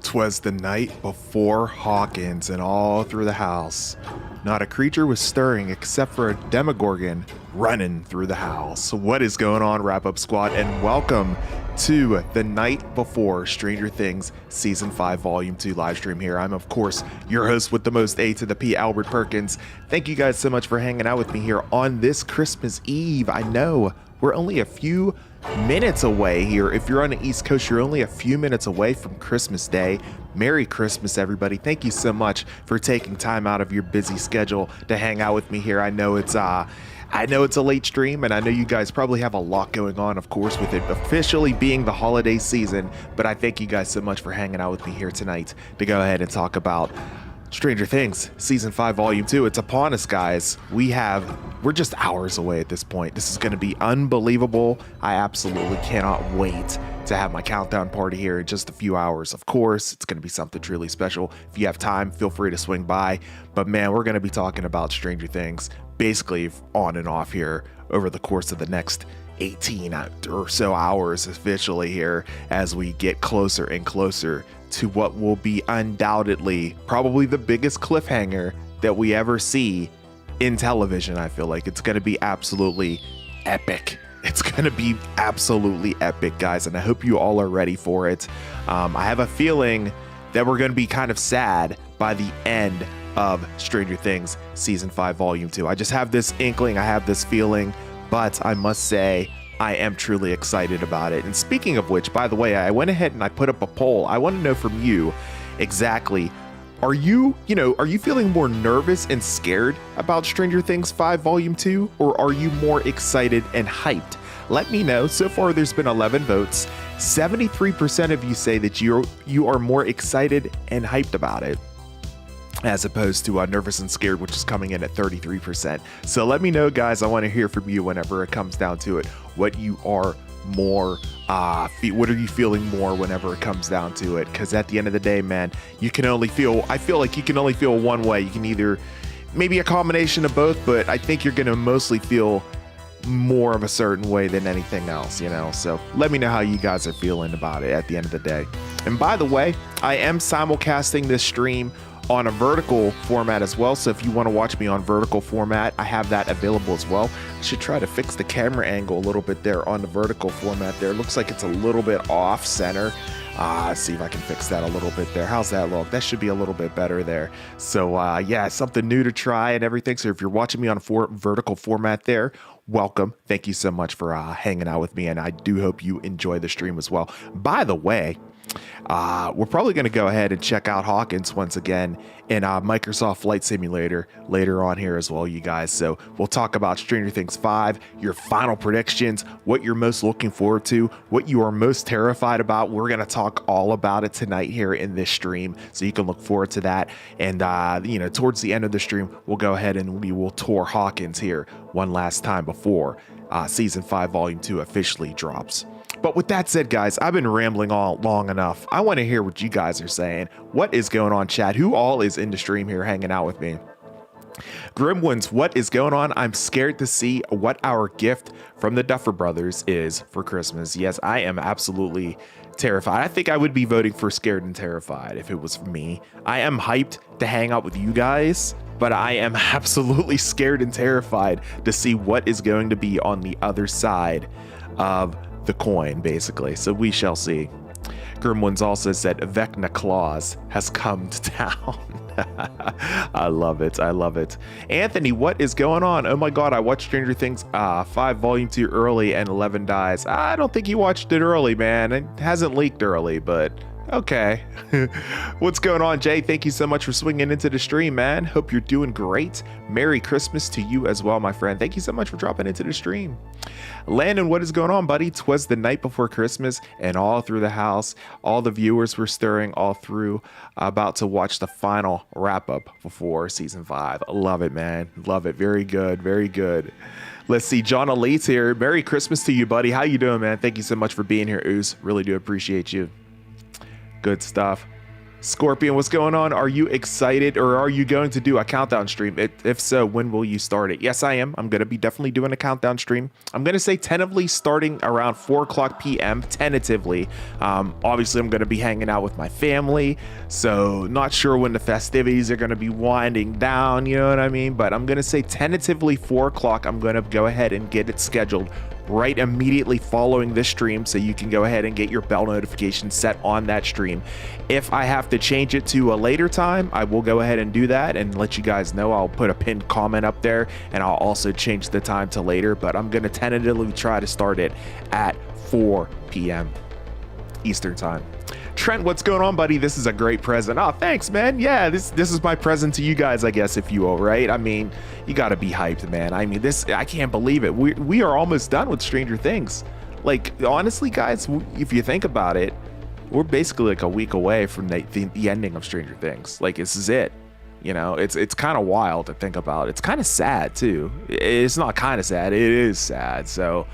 'Twas the night before Hawkins, and all through the house, not a creature was stirring except for a demogorgon running through the house. What is going on, Wrap Up Squad, and welcome to the night before Stranger Things Season 5 Volume 2 live stream here. I'm, of course, your host with the most A to the P, Albert Perkins. Thank you guys so much for hanging out with me here on this Christmas Eve. I know we're only a few minutes away here. If you're on the East Coast, you're only a few minutes away from Christmas Day. Merry Christmas, everybody. Thank you so much for taking time out of your busy schedule to hang out with me here. I know it's a late stream, and I know you guys probably have a lot going on, of course, with it officially being the holiday season, but I thank you guys so much for hanging out with me here tonight to go ahead and talk about Stranger Things Season 5 Volume 2. It's upon us, guys. We're just hours away at this point. This is going to be unbelievable. I absolutely cannot wait to have my countdown party here in just a few hours. Of course, it's going to be something truly special. If you have time, feel free to swing by. But man, we're going to be talking about Stranger Things basically on and off here over the course of the next 18 or so hours officially here as we get closer and closer to what will be undoubtedly probably the biggest cliffhanger that we ever see in television. I feel like it's going to be absolutely epic. It's going to be absolutely epic, guys, and I hope you all are ready for it. I have a feeling that we're going to be kind of sad by the end of Stranger Things Season 5 Volume 2. I just have this inkling, I have this feeling, but I must say I am truly excited about it. And speaking of which, by the way, I went ahead and I put up a poll. I want to know from you exactly, are you feeling more nervous and scared about Stranger Things 5 Volume 2, or are you more excited and hyped? Let me know. So far, there's been 11 votes. 73% of you say that you are more excited and hyped about it, as opposed to nervous and scared, which is coming in at 33%. So let me know, guys. I want to hear from you whenever it comes down to it. What you are more, what are you feeling more whenever it comes down to it? Because at the end of the day, man, I feel like you can only feel one way. You can either, maybe a combination of both, but I think you're going to mostly feel more of a certain way than anything else, so let me know how you guys are feeling about it at the end of the day. And by the way, I am simulcasting this stream on a vertical format as well, so if you want to watch me on vertical format, I have that available as well. I should try to fix the camera angle a little bit there on the vertical format there. It looks like it's a little bit off center. See if I can fix that a little bit there. How's that look? That should be a little bit better there. So yeah, something new to try and everything. So if you're watching me on a vertical format there, welcome. Thank you so much for hanging out with me, and I do hope you enjoy the stream as well. By the way, we're probably going to go ahead and check out Hawkins once again in Microsoft Flight Simulator later on here as well, you guys. So we'll talk about Stranger Things 5, your final predictions, what you're most looking forward to, what you are most terrified about. We're going to talk all about it tonight here in this stream, so you can look forward to that. And towards the end of the stream, we'll go ahead and we will tour Hawkins here one last time before Season 5 Volume 2 officially drops. But with that said, guys, I've been rambling all long enough. I want to hear what you guys are saying. What is going on, chat? Who all is in the stream here hanging out with me? Gremlins, what is going on? I'm scared to see what our gift from the Duffer Brothers is for Christmas. Yes, I am absolutely terrified. I think I would be voting for scared and terrified if it was for me. I am hyped to hang out with you guys, but I am absolutely scared and terrified to see what is going to be on the other side of the coin, basically. So we shall see. Gremlins also said Vecna Claus has come to town. I love it. I love it. Anthony, what is going on? Oh my God, I watched Stranger Things 5 Volume 2 early and 11 dies. I don't think you watched it early, man. It hasn't leaked early, but okay. What's going on, Jay? Thank you so much for swinging into the stream, man. Hope you're doing great. Merry Christmas to you as well, my friend. Thank you so much for dropping into the stream. Landon, what is going on, buddy? 'Twas the night before Christmas, and all through the house, all the viewers were stirring all through, about to watch the final wrap-up before season 5. Love it, man. Love it. Very good. Very good. Let's see. John Elite's here. Merry Christmas to you, buddy. How you doing, man? Thank you so much for being here, Oos. Really do appreciate you. Good stuff. Scorpion, what's going on? Are you excited, or are you going to do a countdown stream? If so, when will you start it? Yes, I am. I'm going to be definitely doing a countdown stream. I'm going to say tentatively starting around 4:00 p.m. tentatively. Obviously, I'm going to be hanging out with my family, so not sure when the festivities are going to be winding down, you know what I mean? But I'm going to say tentatively 4:00. I'm going to go ahead and get it scheduled right immediately following this stream, so you can go ahead and get your bell notification set on that stream. If I have to change it to a later time, I will go ahead and do that and let you guys know. I'll put a pinned comment up there, and I'll also change the time to later, but I'm going to tentatively try to start it at 4 p.m. Eastern time. Trent, what's going on, buddy? This is a great present. Oh, thanks, man. Yeah, this is my present to you guys, I guess, if you will, right? I mean, you got to be hyped, man. I mean, I can't believe it. We are almost done with Stranger Things. Like, honestly, guys, if you think about it, we're basically like a week away from the ending of Stranger Things. Like, this is it. You know, it's kind of wild to think about. It's kind of sad, too. It's not kind of sad. It is sad. So,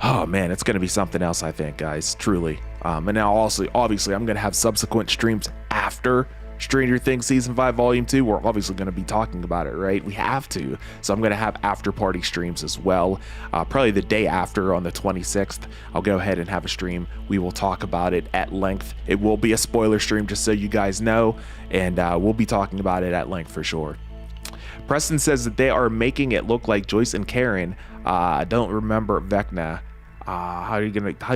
oh, man, it's going to be something else, I think, guys, truly. And now also, obviously, I'm going to have subsequent streams after Stranger Things Season 5 Volume 2. We're obviously going to be talking about it, right? We have to. So I'm going to have after party streams as well. Probably the day after, on the 26th, I'll go ahead and have a stream. We will talk about it at length. It will be a spoiler stream, just so you guys know. And we'll be talking about it at length for sure. Preston says that they are making it look like Joyce and Karen. Don't remember Vecna. How do you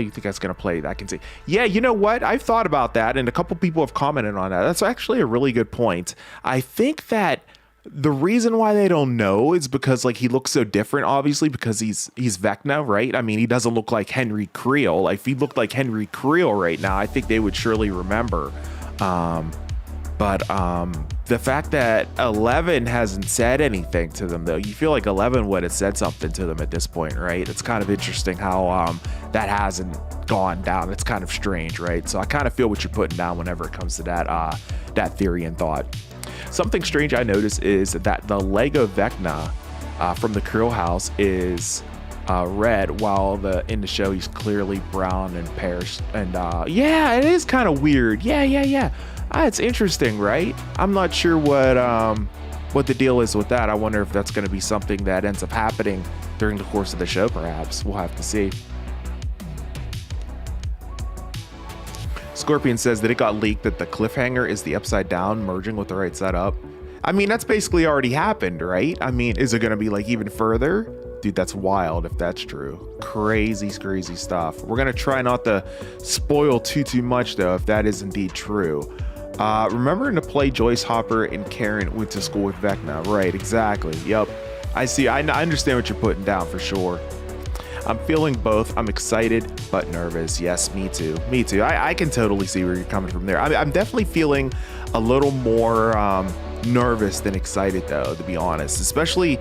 think that's gonna play? I can say, yeah, you know what? I've thought about that, and a couple people have commented on that. That's actually a really good point. I think that the reason why they don't know is because, like, he looks so different, obviously, because he's Vecna, right? I mean, he doesn't look like Henry Creel. Like, if he looked like Henry Creel right now, I think they would surely remember. But the fact that 11 hasn't said anything to them, though, you feel like 11 would have said something to them at this point, right? It's kind of interesting how that hasn't gone down. It's kind of strange, right? So I kind of feel what you're putting down whenever it comes to that theory and thought. Something strange I noticed is that the Lego Vecna from the Creel house is red, while in the show he's clearly brown and pears. And yeah, it is kind of weird. Yeah. It's interesting, right? I'm not sure what the deal is with that. I wonder if that's going to be something that ends up happening during the course of the show, perhaps. We'll have to see. Scorpion says that it got leaked that the cliffhanger is the upside down merging with the right side up. I mean, that's basically already happened, right? I mean, is it going to be like even further? Dude, that's wild if that's true. Crazy stuff. We're going to try not to spoil too much, though, if that is indeed true. Remembering to play Joyce, Hopper, and Karen went to school with Vecna. Right, exactly. Yep. I see. I understand what you're putting down for sure. I'm feeling both. I'm excited, but nervous. Yes, me too. I can totally see where you're coming from there. I'm definitely feeling a little more nervous than excited, though, to be honest. Especially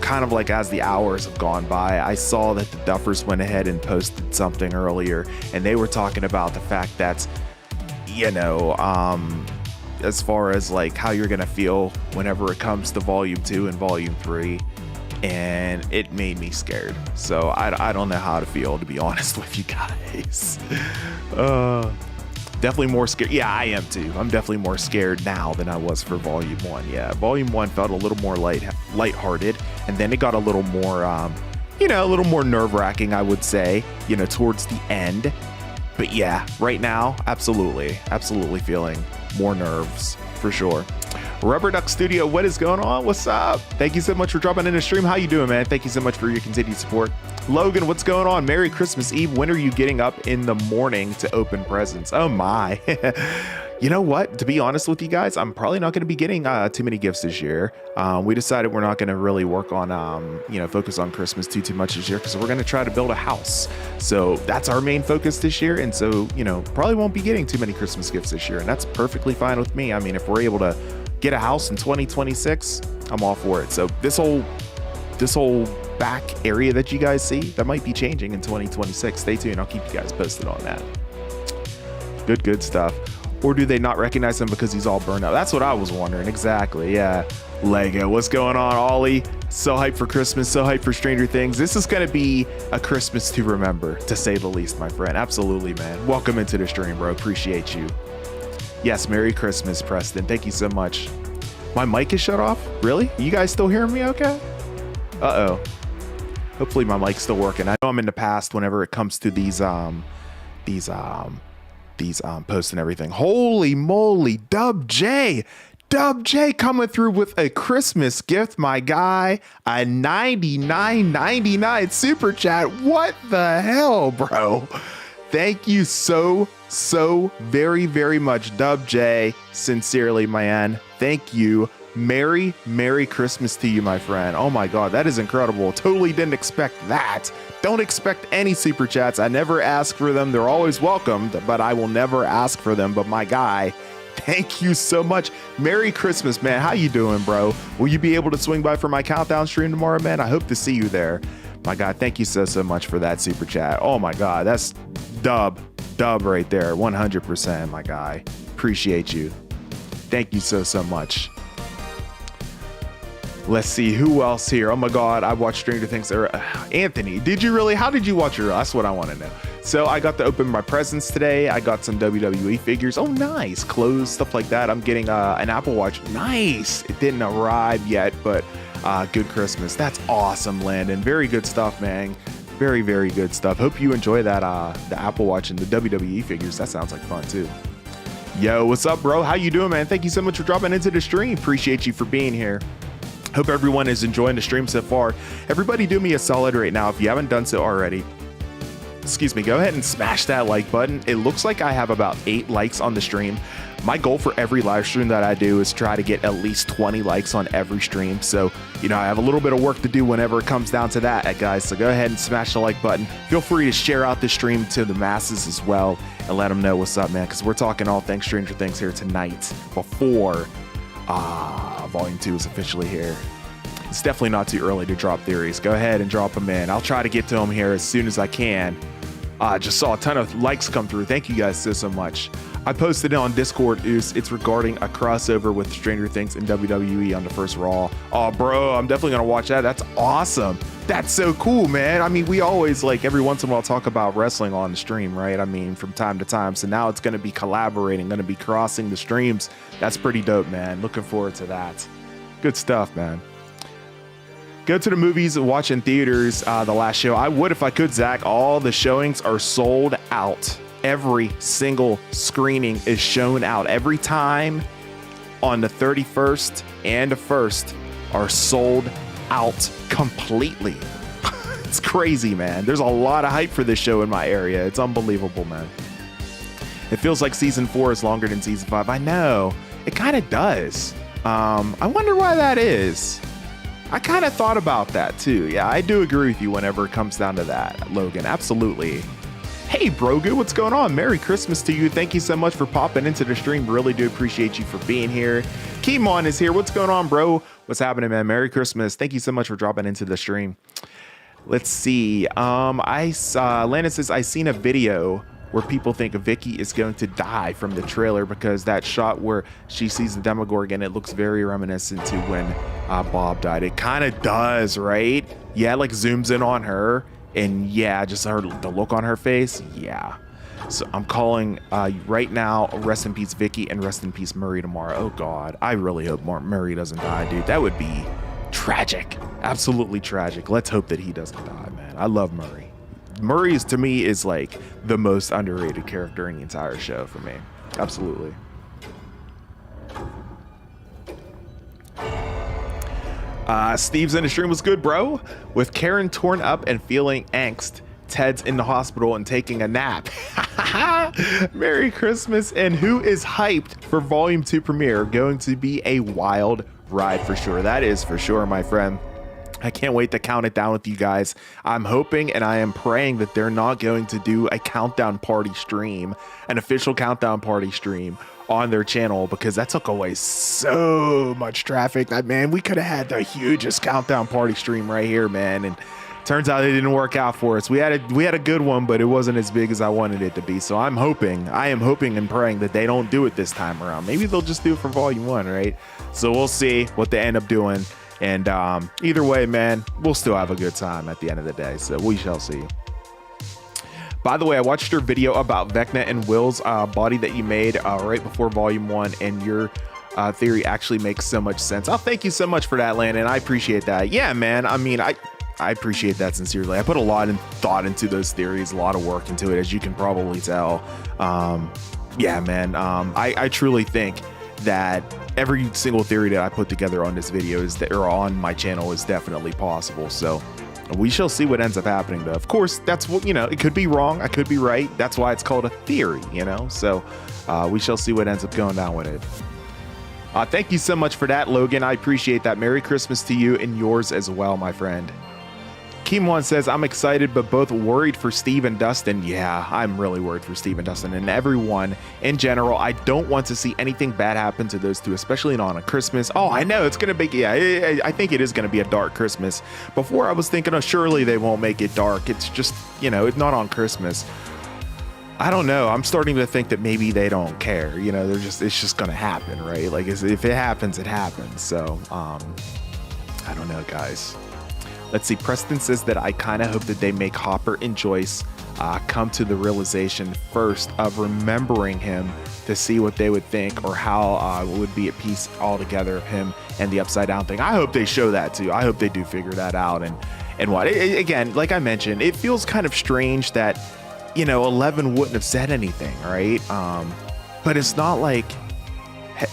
kind of like as the hours have gone by. I saw that the Duffers went ahead and posted something earlier, and they were talking about the fact that, you know, as far as like how you're gonna feel whenever it comes to Volume 2 and Volume 3, and it made me scared. So I don't know how to feel, to be honest with you guys. Definitely more scared. Yeah, I am too. I'm definitely more scared now than I was for Volume 1. Yeah, Volume 1 felt a little more lighthearted, and then it got a little more, a little more nerve-wracking, I would say, towards the end. But yeah, right now, absolutely feeling more nerves, for sure. Rubber Duck Studio, what is going on? What's up? Thank you so much for dropping in the stream. How you doing, man? Thank you so much for your continued support. Logan, what's going on? Merry Christmas Eve. When are you getting up in the morning to open presents? Oh my. You know what? To be honest with you guys, I'm probably not going to be getting too many gifts this year. We decided we're not going to really work on, focus on Christmas too much this year because we're going to try to build a house. So that's our main focus this year. And so, probably won't be getting too many Christmas gifts this year. And that's perfectly fine with me. I mean, if we're able to get a house in 2026, I'm all for it. So this whole back area that you guys see, that might be changing in 2026. Stay tuned. I'll keep you guys posted on that. Good stuff. Or do they not recognize him because he's all burned out? That's what I was wondering. Exactly. Yeah. Lego, what's going on, Ollie? So hyped for Christmas, so hyped for Stranger Things. This is going to be a Christmas to remember, to say the least, my friend. Absolutely, man. Welcome into the stream, bro. Appreciate you. Yes, Merry Christmas, Preston. Thank you so much. My mic is shut off? Really? You guys still hearing me okay? Uh-oh. Hopefully my mic's still working. I know I'm in the past whenever it comes to these posts and everything. Holy moly, Dub J coming through with a Christmas gift, my guy. A $99.99 super chat. What the hell, bro? Thank you so very, very much, Dub J. Sincerely, man. Thank you. Merry Christmas to you, my friend. Oh my God, that is incredible. Totally didn't expect that. Don't expect any super chats. I never ask for them. They're always welcomed, but I will never ask for them. But my guy, thank you so much. Merry Christmas, man. How you doing, bro? Will you be able to swing by for my countdown stream tomorrow, man? I hope to see you there. My God, thank you so much for that super chat. Oh my God, that's dub right there. 100%, my guy. Appreciate you. Thank you so much. Let's see who else here. Oh my God, I watched Stranger Things. Anthony, did you really? How did you watch your? That's what I want to know. So I got to open my presents today. I got some WWE figures. Oh, nice. Clothes, stuff like that. I'm getting an Apple Watch. Nice. It didn't arrive yet, but good Christmas. That's awesome, Landon. Very good stuff, man. Very good stuff. Hope you enjoy that, the Apple Watch and the WWE figures. That sounds like fun too. Yo, what's up, bro? How you doing, man? Thank you so much for dropping into the stream. Appreciate you for being here. Hope everyone is enjoying the stream so far. Everybody do me a solid right now. If you haven't done so already, go ahead and smash that like button. It looks like I have about 8 likes on the stream. My goal for every live stream that I do is try to get at least 20 likes on every stream. So, I have a little bit of work to do whenever it comes down to that, guys. So go ahead and smash the like button. Feel free to share out the stream to the masses as well and let them know what's up, man. Because we're talking all things Stranger Things here tonight before Volume 2 is officially here. It's definitely not too early to drop theories. Go ahead and drop them in. I'll try to get to them here as soon as I can. Just saw a ton of likes come through. Thank you guys so much. I posted it on Discord. It's regarding a crossover with Stranger Things and WWE on the first Raw. Oh, bro, I'm definitely going to watch that. That's awesome. That's so cool, man. I mean, we always, every once in a while talk about wrestling on the stream, right? I mean, from time to time. So now it's going to be collaborating, going to be crossing the streams. That's pretty dope, man. Looking forward to that. Good stuff, man. Go to the movies and watch in theaters the last show. I would if I could, Zach. All the showings are sold out. Every single screening is shown out. Every time on the 31st and the 1st are sold out completely. It's crazy, man. There's a lot of hype for this show in my area. It's unbelievable, man. It feels like season 4 is longer than season 5. I know. It kind of does. I wonder why that is. I kind of thought about that too. Yeah, I do agree with you whenever it comes down to that, Logan. Absolutely. Hey, Brogu, what's going on? Merry Christmas to you. Thank you so much for popping into the stream. Really do appreciate you for being here. Keemon is here. What's going on, bro? What's happening, man? Merry Christmas. Thank you so much for dropping into the stream. Let's see. Landon says, I seen a video where people think Vicky is going to die from the trailer because that shot where she sees the Demogorgon, it looks very reminiscent to when Bob died. It kind of does, right? Yeah, zooms in on her, and yeah, just the look on her face. Yeah. So I'm calling right now, rest in peace Vicky and rest in peace Murray tomorrow. Oh God, I really hope Murray doesn't die, dude. That would be tragic, absolutely tragic. Let's hope that he doesn't die, man. I love Murray. Murray is, to me, is like the most underrated character in the entire show for me. Absolutely. Steve's in the stream was good, bro. With Karen torn up and feeling angst, Ted's in the hospital and taking a nap. Merry Christmas. And who is hyped for Volume 2 premiere? Going to be a wild ride for sure. That is for sure, my friend. I can't wait to count it down with you guys. I'm hoping and I am praying that they're not going to do a countdown party stream, an official countdown party stream on their channel, because that took away so much traffic. That, man, we could have had the hugest countdown party stream right here, man. And turns out it didn't work out for us. We had a good one, but it wasn't as big as I wanted it to be. So I am hoping and praying that they don't do it this time around. Maybe they'll just do it for Volume 1, right? So we'll see what they end up doing. And either way, man, we'll still have a good time at the end of the day. So we shall see. By the way, I watched your video about Vecna and Will's body that you made right before Volume 1, and your theory actually makes so much sense. Oh, thank you so much for that, Landon. I appreciate that. Yeah, man. I mean, I appreciate that sincerely. I put a lot of thought into those theories, a lot of work into it, as you can probably tell. Yeah, man. I truly think that every single theory that I put together on this video or on my channel is definitely possible. So we shall see what ends up happening, though. Of course, that's what, you know, it could be wrong. I could be right. That's why it's called a theory, you know? So we shall see what ends up going down with it. Thank you so much for that, Logan. I appreciate that. Merry Christmas to you and yours as well, my friend. Keemwan says, I'm excited, but both worried for Steve and Dustin. Yeah, I'm really worried for Steve and Dustin and everyone in general. I don't want to see anything bad happen to those two, especially not on Christmas. Oh, I know it's going to be, yeah, I think it is going to be a dark Christmas. Before I was thinking, oh, surely they won't make it dark. It's just, you know, it's not on Christmas. I don't know. I'm starting to think that maybe they don't care. You know, it's just going to happen, right? Like, if it happens, it happens. So, I don't know, guys. Let's see. Preston says that I kind of hope that they make Hopper and Joyce come to the realization first of remembering him to see what they would think, or how it would be at peace altogether of him and the upside down thing. I hope they show that too. I hope they do figure that out. And what, again, like I mentioned, it feels kind of strange that, you know, 11 wouldn't have said anything, right? But it's not like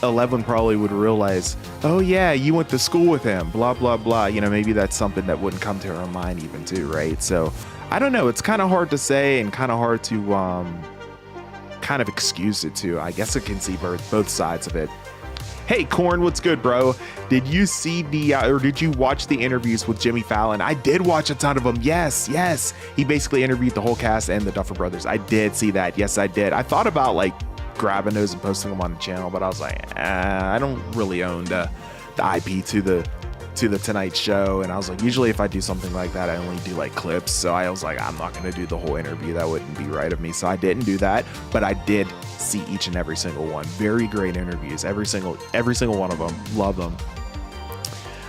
11 probably would realize, oh yeah, you went to school with him, blah blah blah. You know, maybe that's something that wouldn't come to her mind even too, right? So I don't know. It's kind of hard to say and kind of hard to kind of excuse it too. I guess I can see both sides of it. Hey Corn, what's good, bro? Did you see or did you watch the interviews with Jimmy Fallon? I did watch a ton of them. Yes. He basically interviewed the whole cast and the Duffer Brothers. I did see that. Yes, I did. I thought about like grabbing those and posting them on the channel, but I was like, I don't really own the IP to the Tonight Show, and I was like, usually if I do something like that, I only do like clips. So I was like, I'm not going to do the whole interview. That wouldn't be right of me. So I didn't do that, but I did see each and every single one. Very great interviews. Every single one of them. Love them.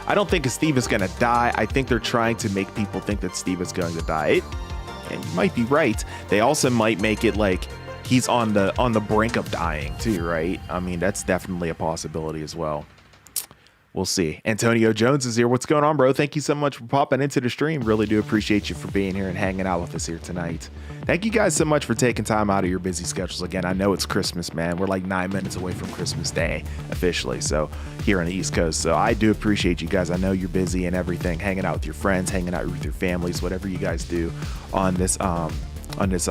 I don't think Steve is going to die. I think they're trying to make people think that Steve is going to die. And you might be right. They also might make it like he's on the brink of dying too, right? I mean, that's definitely a possibility as well. We'll see. Antonio Jones is here. What's going on, bro? Thank you so much for popping into the stream. Really do appreciate you for being here and hanging out with us here tonight. Thank you guys so much for taking time out of your busy schedules. Again, I know it's Christmas, man. We're like 9 minutes away from Christmas Day officially, so here on the East Coast. So I do appreciate you guys. I know you're busy and everything, hanging out with your friends, hanging out with your families, whatever you guys do on this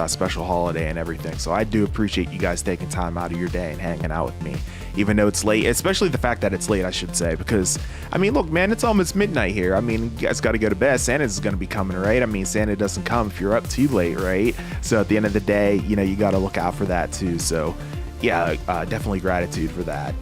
special holiday and everything. So I do appreciate you guys taking time out of your day and hanging out with me, even though it's late, especially the fact that it's late, I should say, because I mean, look, man, it's almost midnight here. I mean, you guys got to go to bed. Santa's going to be coming, right? I mean, Santa doesn't come if you're up too late, right? So at the end of the day, you know, you got to look out for that too. So yeah, definitely gratitude for that.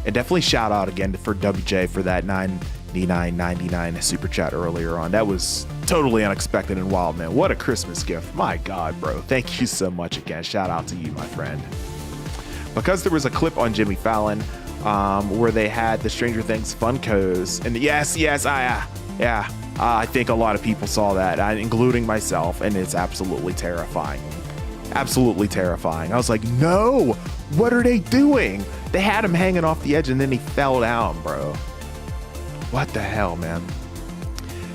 And definitely shout out again for WJ for that $99.99 super chat earlier on. That was totally unexpected and wild, man. What a Christmas gift. My God, bro. Thank you so much again. Shout out to you, my friend. Because there was a clip on Jimmy Fallon where they had the Stranger Things Funkos, and yes, I think a lot of people saw that, including myself, and it's absolutely terrifying. Absolutely terrifying. I was like, no, what are they doing? They had him hanging off the edge and then he fell down, bro. What the hell, man?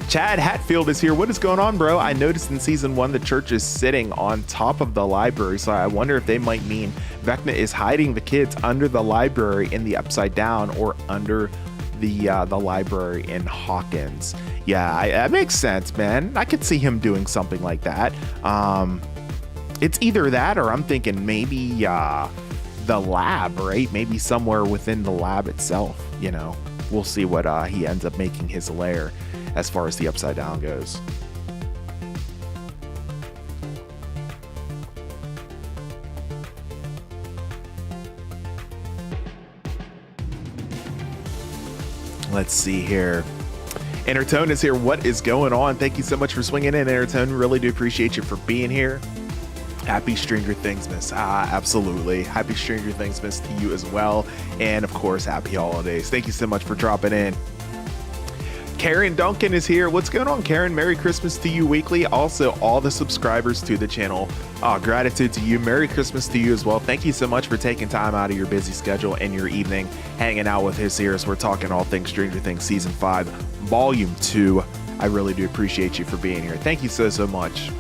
Chad Hatfield is here. What is going on, bro? I noticed in season 1 the church is sitting on top of the library, so I wonder if they might mean Vecna is hiding the kids under the library in the Upside Down or under the library in Hawkins. Yeah, that makes sense, man. I could see him doing something like that. It's either that or I'm thinking maybe the lab, right? Maybe somewhere within the lab itself, you know. We'll see what he ends up making his lair as far as the Upside Down goes. Let's see here. Intertone is here. What is going on? Thank you so much for swinging in, Intertone. Really do appreciate you for being here. Happy Stranger Things Miss. Absolutely. Happy Stranger Things Miss to you as well. And of course, happy holidays. Thank you so much for dropping in. Karen Duncan is here. What's going on, Karen? Merry Christmas to you weekly. Also, all the subscribers to the channel. Gratitude to you. Merry Christmas to you as well. Thank you so much for taking time out of your busy schedule and your evening, hanging out with us here as we're talking all things Stranger Things Season 5, Volume 2. I really do appreciate you for being here. Thank you so much.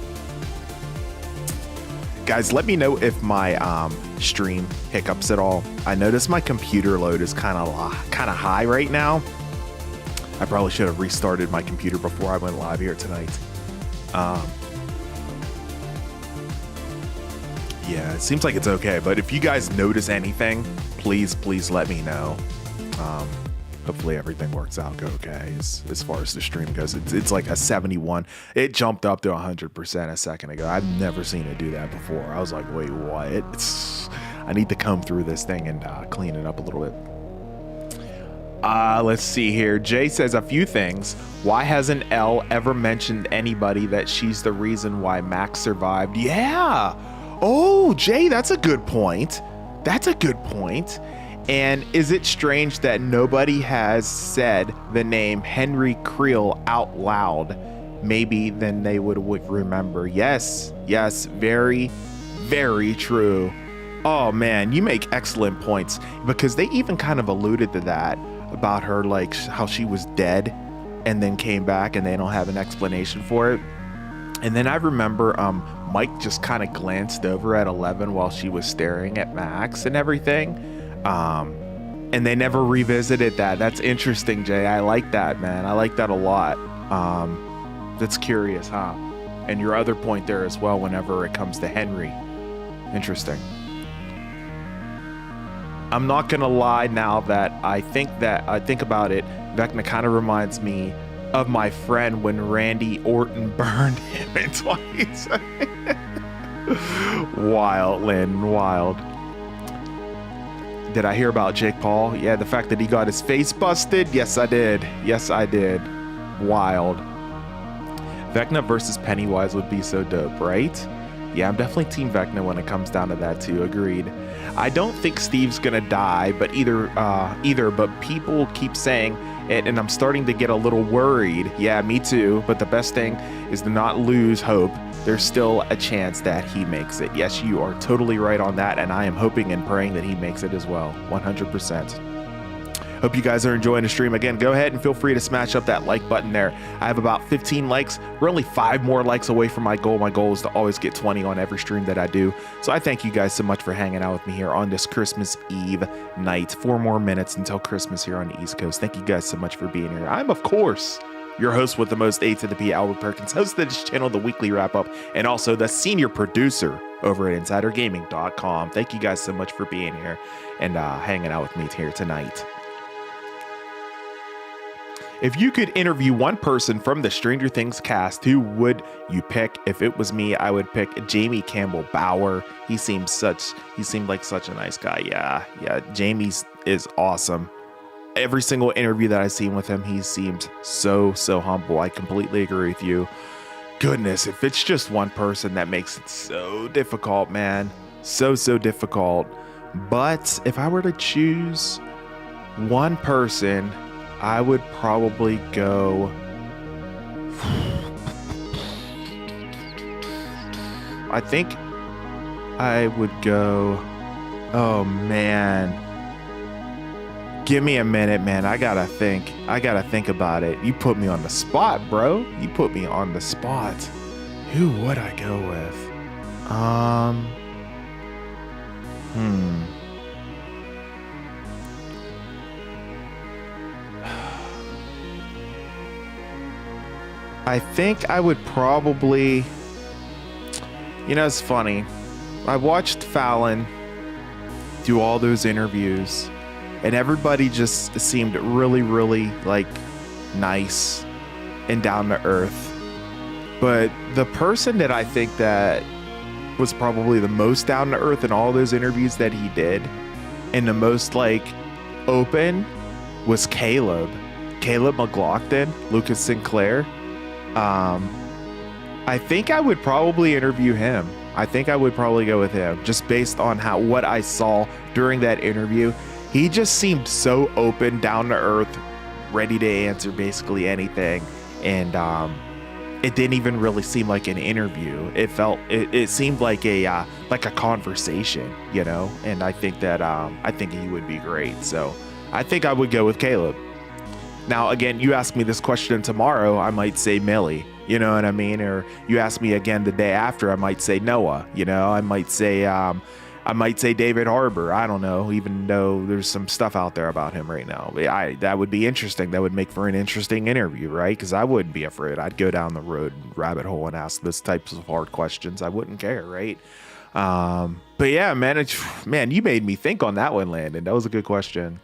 Guys, let me know if my stream hiccups at all. I notice my computer load is kind of high right now. I probably should have restarted my computer before I went live here tonight. Yeah, it seems like it's okay, but if you guys notice anything, please let me know. Hopefully everything works out okay as far as the stream goes. It's like a 71. It jumped up to 100% a second ago. I've never seen it do that before. I was like, wait, what? I need to comb through this thing and clean it up a little bit. Let's see here. Jay says a few things. Why hasn't Elle ever mentioned anybody that she's the reason why Max survived? Yeah. Oh, Jay, that's a good point. That's a good point. And is it strange that nobody has said the name Henry Creel out loud? Maybe then they would remember. Yes, very, very true. Oh man, you make excellent points, because they even kind of alluded to that about her, like how she was dead and then came back and they don't have an explanation for it. And then I remember Mike just kind of glanced over at 11 while she was staring at Max and everything. And they never revisited that. That's interesting, Jay. I like that, man. I like that a lot. That's curious, huh? And your other point there as well, whenever it comes to Henry. Interesting. I'm not gonna lie, now that I think about it, Vecna kind of reminds me of my friend when Randy Orton burned him in Twas. Wild, Lynn, wild. Did I hear about Jake Paul? Yeah, the fact that he got his face busted? Yes, I did. Wild. Vecna versus Pennywise would be so dope, right? Yeah, I'm definitely Team Vecna when it comes down to that too. Agreed. I don't think Steve's gonna die, but but people keep saying it, and I'm starting to get a little worried. Yeah, me too. But the best thing is to not lose hope. There's still a chance that he makes it. Yes, you are totally right on that, and I am hoping and praying that he makes it as well. 100%. Hope you guys are enjoying the stream. Again, go ahead and feel free to smash up that like button there. I have about 15 likes. We're only 5 more likes away from my goal. My goal is to always get 20 on every stream that I do. So I thank you guys so much for hanging out with me here on this Christmas Eve night. 4 more minutes until Christmas here on the East Coast. Thank you guys so much for being here. I'm, of course, your host with the most A to the P, Albert Perkins, host of this channel, the weekly wrap up, and also the senior producer over at InsiderGaming.com. Thank you guys so much for being here and hanging out with me here tonight. If you could interview one person from the Stranger Things cast, who would you pick? If it was me, I would pick Jamie Campbell Bower. He seemed like such a nice guy. Yeah. Jamie's is awesome. Every single interview that I've seen with him, he seemed so humble. I completely agree with you. Goodness, if it's just one person, that makes it so difficult, man. So difficult. But if I were to choose one person, I would probably go. I think I would go. Oh man. Give me a minute, man. I gotta think. I gotta think about it. You put me on the spot, bro. You put me on the spot. Who would I go with? I think I would probably, it's funny. I watched Fallon do all those interviews and everybody just seemed really, really like nice and down to earth. But the person that I think that was probably the most down to earth in all those interviews that he did and the most like open was Caleb McLaughlin, Lucas Sinclair. I think I would probably interview him. I think I would probably go with him just based on what I saw during that interview. He just seemed so open, down to earth, ready to answer basically anything. And, it didn't even really seem like an interview. It seemed like a conversation, and I think that, I think he would be great. So I think I would go with Caleb. Now, again, you ask me this question tomorrow, I might say Millie, you know what I mean? Or you ask me again the day after, I might say Noah, I might say David Harbour. I don't know, even though there's some stuff out there about him right now. That would be interesting. That would make for an interesting interview, right? Because I wouldn't be afraid. I'd go down the road rabbit hole and ask those types of hard questions. I wouldn't care, right? But yeah, man, you made me think on that one, Landon. That was a good question.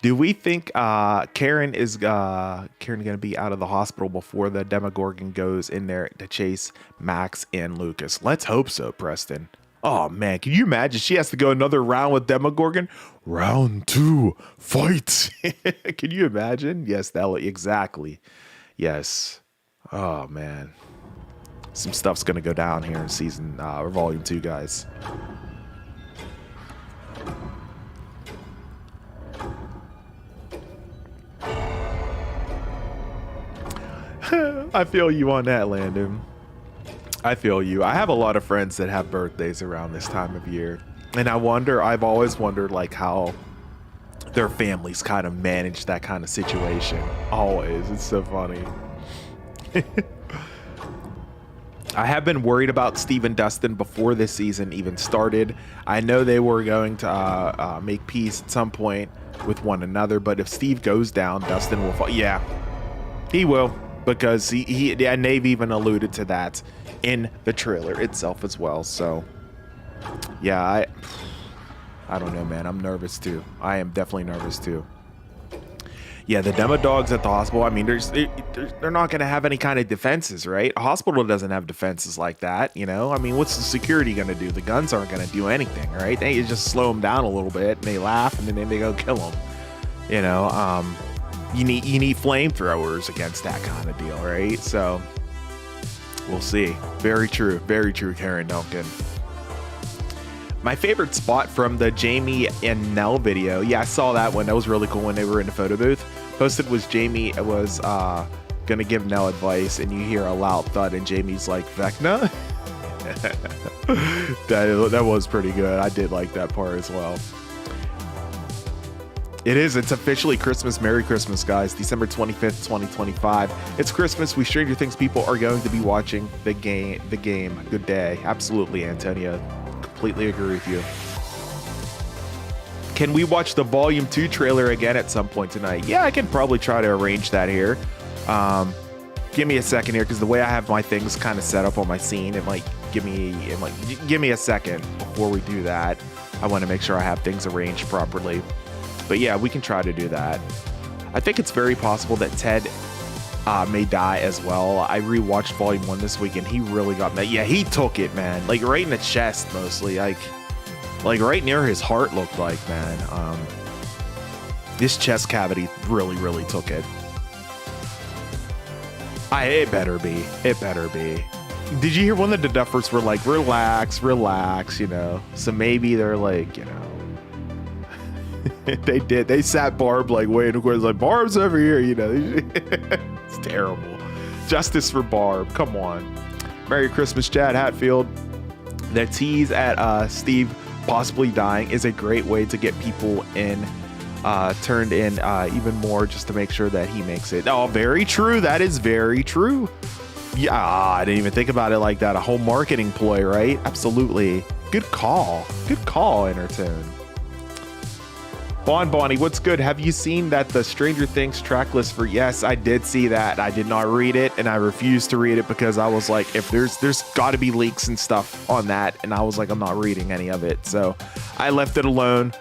Do we think Karen going to be out of the hospital before the Demogorgon goes in there to chase Max and Lucas? Let's hope so, Preston. Oh man, can you imagine? She has to go another round with Demogorgon. Round 2, fight. Can you imagine? Yes, exactly. Yes. Oh man, some stuff's gonna go down here in season or volume 2, guys. I feel you on that, Landon. I feel you. I have a lot of friends that have birthdays around this time of year. And I've always wondered like how their families kind of manage that kind of situation. Always. It's so funny. I have been worried about Steve and Dustin before this season even started. I know they were going to make peace at some point with one another, but if Steve goes down, Dustin will fall. Yeah, he will. Because and they've even alluded to that in the trailer itself as well. So, yeah, I don't know, man. I'm nervous too. I am definitely nervous too. Yeah, the demo dogs at the hospital. I mean, they're not going to have any kind of defenses, right? A hospital doesn't have defenses like that, I mean, what's the security going to do? The guns aren't going to do anything, right? They just slow them down a little bit, and they laugh, and then they go kill them. You need flamethrowers against that kind of deal, right? So we'll see. Very true, Karen Duncan. My favorite spot from the Jamie and Nell video. Yeah, I saw that one. That was really cool when they were in the photo booth. Posted was Jamie was gonna give Nell advice, and you hear a loud thud, and Jamie's like, Vecna? that was pretty good. I did like that part as well. It's officially Christmas. Merry Christmas, guys. December 25th, 2025. It's Christmas. We Stranger Things people are going to be watching the game. Good day. Absolutely, Antonia. Completely agree with you. Can we watch the Volume 2 trailer again at some point tonight? Yeah, I can probably try to arrange that here. Give me a second here, because the way I have my things kind of set up on my scene, it might give me a second before we do that. I want to make sure I have things arranged properly. But yeah, we can try to do that. I think it's very possible that Ted may die as well. I rewatched Volume 1 this week, and he really got mad. Yeah, he took it, man. Like right in the chest, mostly. Like right near his heart looked like, man. This chest cavity really, really took it. It better be. It better be. Did you hear one of the Duffers were like, relax, So maybe they're like, they did. They sat Barb like way in the corner, like, Barb's over here, It's terrible. Justice for Barb. Come on. Merry Christmas, Chad Hatfield. The tease at Steve possibly dying is a great way to get people in, turned in even more, just to make sure that he makes it. Oh, very true. That is very true. Yeah, I didn't even think about it like that. A whole marketing ploy, right? Absolutely. Good call. Good call, Intertone. Bonnie, what's good? Have you seen that the Stranger Things track list for... Yes, I did see that. I did not read it, and I refused to read it because I was like, if there's got to be leaks and stuff on that, and I was like, I'm not reading any of it. So I left it alone.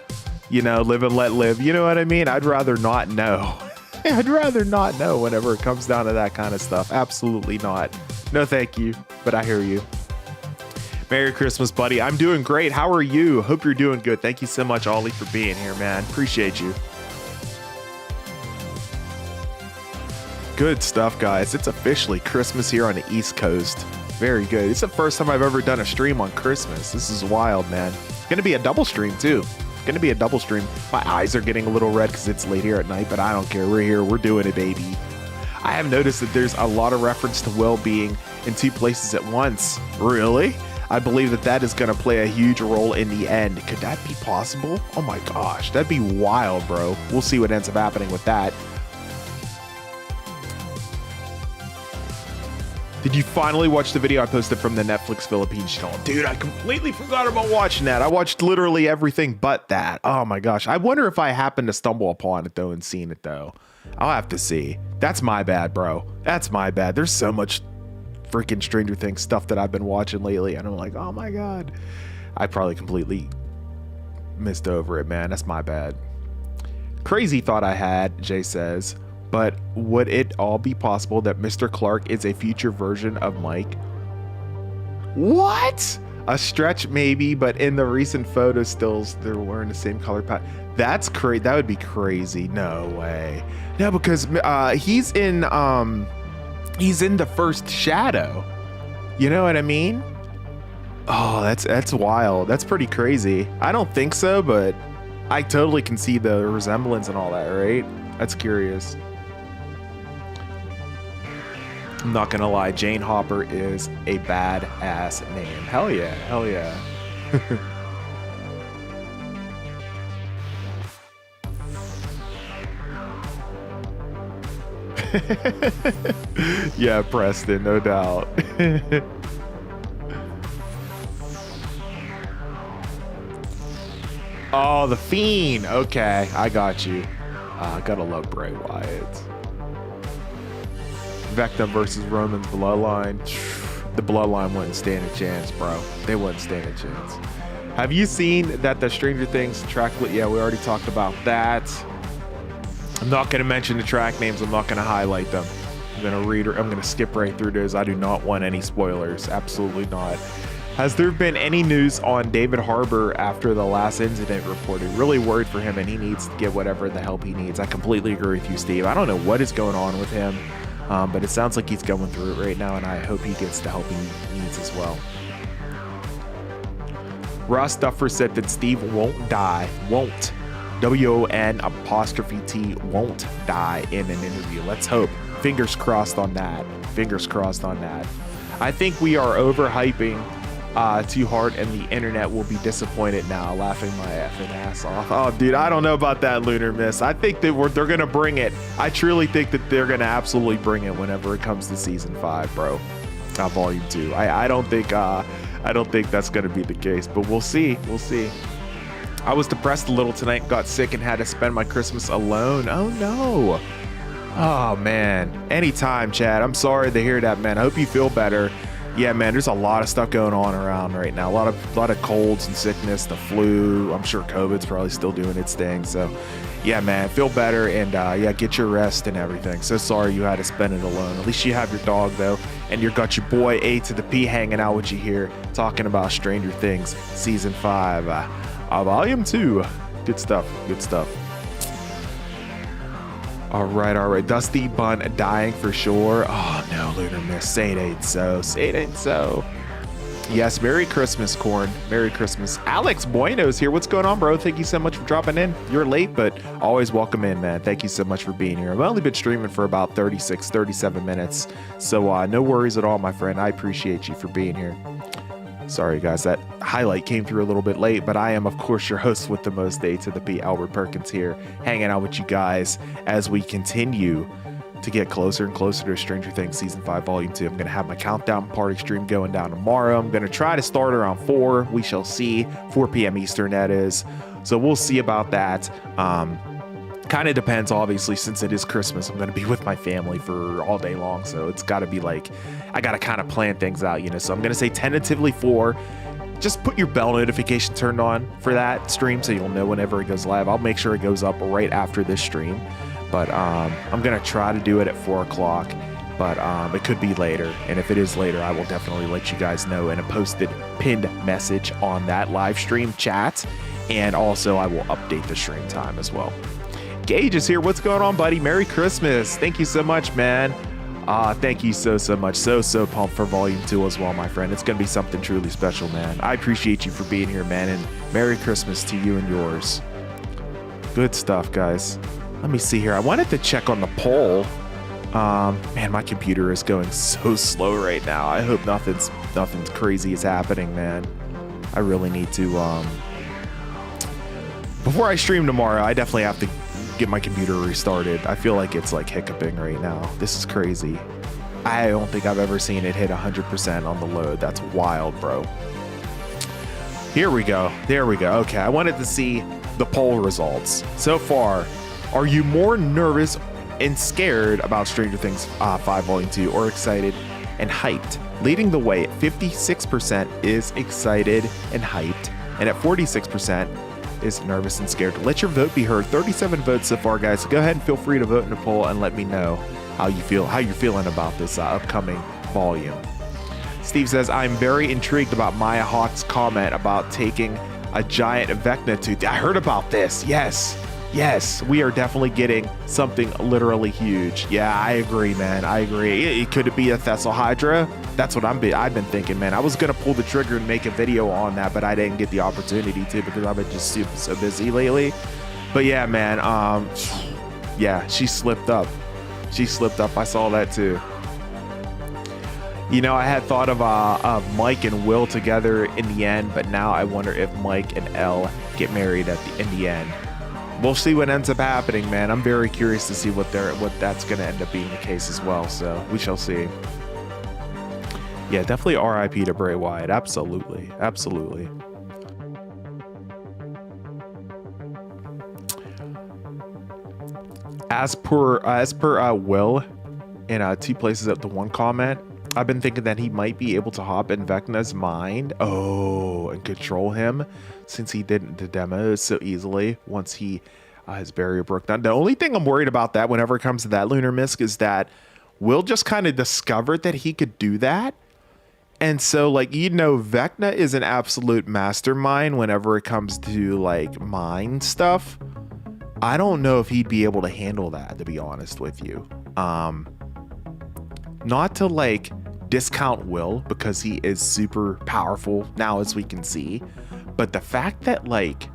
You know, live and let live. You know what I mean? I'd rather not know. I'd rather not know whenever it comes down to that kind of stuff. Absolutely not. No, thank you. But I hear you. Merry Christmas, buddy. I'm doing great. How are you? Hope you're doing good. Thank you so much, Ollie, for being here, man. Appreciate you. Good stuff, guys. It's officially Christmas here on the East Coast. Very good. It's the first time I've ever done a stream on Christmas. This is wild, man. It's going to be a double stream, too. Going to be a double stream. My eyes are getting a little red because it's late here at night, but I don't care. We're here. We're doing it, baby. I have noticed that there's a lot of reference to well-being in two places at once. Really? I believe that that is going to play a huge role in the end. Could that be possible? Oh my gosh, that'd be wild, bro. We'll see what ends up happening with that. Did you finally watch the video I posted from the Netflix Philippines channel? Dude, I completely forgot about watching that. I watched literally everything but that. Oh my gosh. I wonder if I happened to stumble upon it though and seen it though. I'll have to see. That's my bad, bro. That's my bad. There's so much freaking Stranger Things stuff that I've been watching lately, and I'm like, oh my god, I probably completely missed over it, man. That's my bad. Crazy thought I had, Jay says, but would it all be possible that Mr. Clark is a future version of Mike? What? A stretch maybe, but in the recent photo stills they're wearing the same color palette. That's crazy. That would be crazy. No way. No, because he's in the first Shadow. You know what I mean? Oh, that's wild. That's pretty crazy. I don't think so, but I totally can see the resemblance and all that, right? That's curious. I'm not gonna lie, Jane Hopper is a badass name. Hell yeah, hell yeah. Yeah, Preston, no doubt. Oh, the Fiend. Okay, I got you. I gotta love Bray Wyatt. Vecna versus Roman's bloodline. The bloodline wouldn't stand a chance, bro. They wouldn't stand a chance. Have you seen that the Stranger Things track? Yeah, we already talked about that. I'm not going to mention the track names. I'm not going to highlight them. I'm going to skip right through those. I do not want any spoilers. Absolutely not. Has there been any news on David Harbour after the last incident reported? Really worried for him, and he needs to get whatever the help he needs. I completely agree with you, Steve. I don't know what is going on with him, but it sounds like he's going through it right now, and I hope he gets the help he needs as well. Ross Duffer said that Steve won't die. Won't. WON''T won't die in an interview. Let's hope. Fingers crossed on that. Fingers crossed on that. I think we are overhyping too hard, and the internet will be disappointed now, laughing my effing ass off. Oh, dude, I don't know about that, Lunar Miss. I think that they're gonna bring it. I truly think that they're gonna absolutely bring it whenever it comes to season 5, bro. Volume 2. I don't think that's gonna be the case, but we'll see. We'll see. I was depressed a little tonight, got sick, and had to spend my Christmas alone. Oh no. Oh man. Anytime, Chad. I'm sorry to hear that, man. I hope you feel better. Yeah, man, there's a lot of stuff going on around right now. A lot of colds and sickness, the flu. I'm sure COVID's probably still doing its thing. So yeah, man, feel better, and yeah, get your rest and everything. So sorry you had to spend it alone. At least you have your dog though, and you got your boy A to the P hanging out with you here, talking about Stranger Things season 5. Volume 2. Good stuff. Good stuff. All right. Dusty Bun dying for sure. Oh no, Lunar Miss. Say it ain't so. Say it ain't so. Yes, Merry Christmas, Corn. Merry Christmas. Alex Bueno's here. What's going on, bro? Thank you so much for dropping in. You're late, but always welcome in, man. Thank you so much for being here. I've only been streaming for about 37 minutes, so no worries at all, my friend. I appreciate you for being here. Sorry guys, that highlight came through a little bit late, but I am of course your host with the most day to the P, Albert Perkins here, hanging out with you guys as we continue to get closer and closer to Stranger Things Season 5 Volume 2. I'm going to have my countdown party stream going down tomorrow. I'm going to try to start around 4. We shall see. 4 p.m. Eastern, that is. So we'll see about that. Kind of depends, obviously, since it is Christmas. I'm going to be with my family for all day long. So it's got to be like, I got to kind of plan things out, you know. So I'm going to say tentatively 4. Just put your bell notification turned on for that stream so you'll know whenever it goes live. I'll make sure it goes up right after this stream. But I'm going to try to do it at 4 o'clock. But it could be later. And if it is later, I will definitely let you guys know in a posted pinned message on that live stream chat. And also, I will update the stream time as well. Gage is here. What's going on, buddy? Merry Christmas. Thank you so much, man. Thank you so much. So pumped for Volume 2 as well, my friend. It's going to be something truly special, man. I appreciate you for being here, man. And Merry Christmas to you and yours. Good stuff, guys. Let me see here. I wanted to check on the poll. Man, my computer is going so slow right now. I hope nothing's crazy is happening, man. I really need to, before I stream tomorrow, I definitely have to get my computer restarted. I feel like it's like hiccuping right now. This is crazy. I don't think I've ever seen it hit 100% on the load. That's wild, bro. Here we go. There we go. Okay, I wanted to see the poll results. So far, are you more nervous and scared about Stranger Things 5 Volume 2 or excited and hyped? Leading the way at 56% is excited and hyped, and at 46% is nervous and scared. Let your vote be heard. 37 votes so far, guys. So go ahead and feel free to vote in the poll and let me know how you're feeling about this upcoming volume. Steve says, I'm very intrigued about Maya Hawke's comment about taking a giant Vecna tooth. I heard about this. Yes, we are definitely getting something literally huge. Yeah, I agree, man. I agree. Could it be a Thessal Hydra? That's what I've been thinking, man. I was going to pull the trigger and make a video on that, but I didn't get the opportunity to because I've been just so busy lately. But yeah, man. Yeah, she slipped up. I saw that too. You know, I had thought of Mike and Will together in the end, but now I wonder if Mike and Elle get married in the end. We'll see what ends up happening, man. I'm very curious to see what that's going to end up being the case as well. So we shall see. Yeah, definitely RIP to Bray Wyatt. Absolutely. As per Will, in 2 places at the 1 comment, I've been thinking that he might be able to hop in Vecna's mind. And control him since he did the demos so easily once his barrier broke down. The only thing I'm worried about that whenever it comes to that Lunar Misc is that Will just kind of discovered that he could do that. And so, like, Vecna is an absolute mastermind whenever it comes to, like, mind stuff. I don't know if he'd be able to handle that, to be honest with you. Not to, like, discount Will because he is super powerful now, as we can see. But the fact that, like,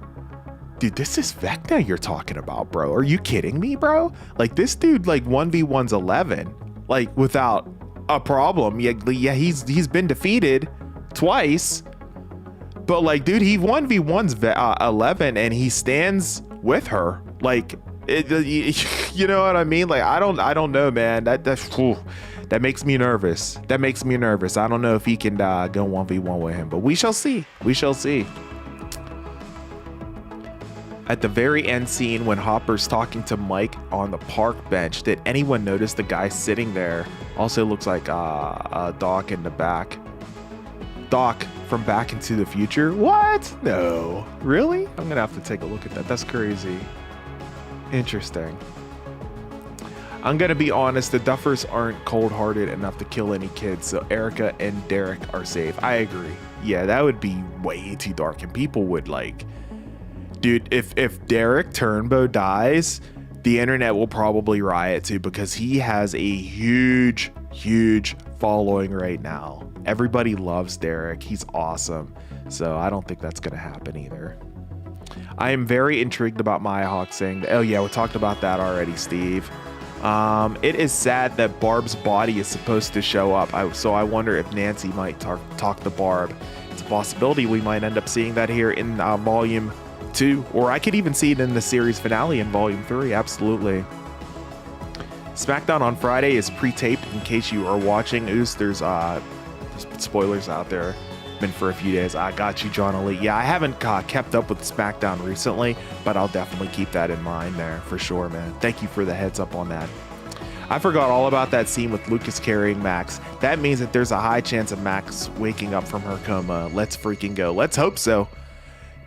dude, this is Vecna you're talking about, bro. Are you kidding me, bro? Like, this dude, like, 1v1's 11, like, without a problem. Yeah, he's been defeated twice. But, like, dude, he 1v1's 11 and he stands with her. Like, you know what I mean? Like, I don't know, man. That makes me nervous. I don't know if he can go 1v1 with him, but we shall see. At the very end scene when Hopper's talking to Mike on the park bench, did anyone notice the guy sitting there also looks like Doc in the back? Doc from Back into the Future? What? No. Really? I'm gonna have to take a look at that. That's crazy. Interesting. I'm gonna be honest, the Duffers aren't cold-hearted enough to kill any kids, so Erica and Derek are safe. I agree. Yeah, that would be way too dark, and people would, like... Dude, if Derek Turnbow dies, the internet will probably riot too, because he has a huge following right now. Everybody loves Derek. He's awesome. So I don't think that's gonna happen either. I am very intrigued about Maya Hawke saying that. Oh yeah, we talked about that already, Steve. It is sad that Barb's body is supposed to show up. So I wonder if Nancy might talk to Barb. It's a possibility we might end up seeing that here in Volume 2, or I could even see it in the series finale in Volume 3. Absolutely. SmackDown on Friday is pre-taped in case you are watching. There's spoilers out there. Been for a few days. I got you, John Elite. Yeah, I haven't kept up with SmackDown recently, but I'll definitely keep that in mind there for sure, man. Thank you for the heads up on that. I forgot all about that scene with Lucas carrying Max. That means that there's a high chance of Max waking up from her coma. Let's freaking go. Let's hope so.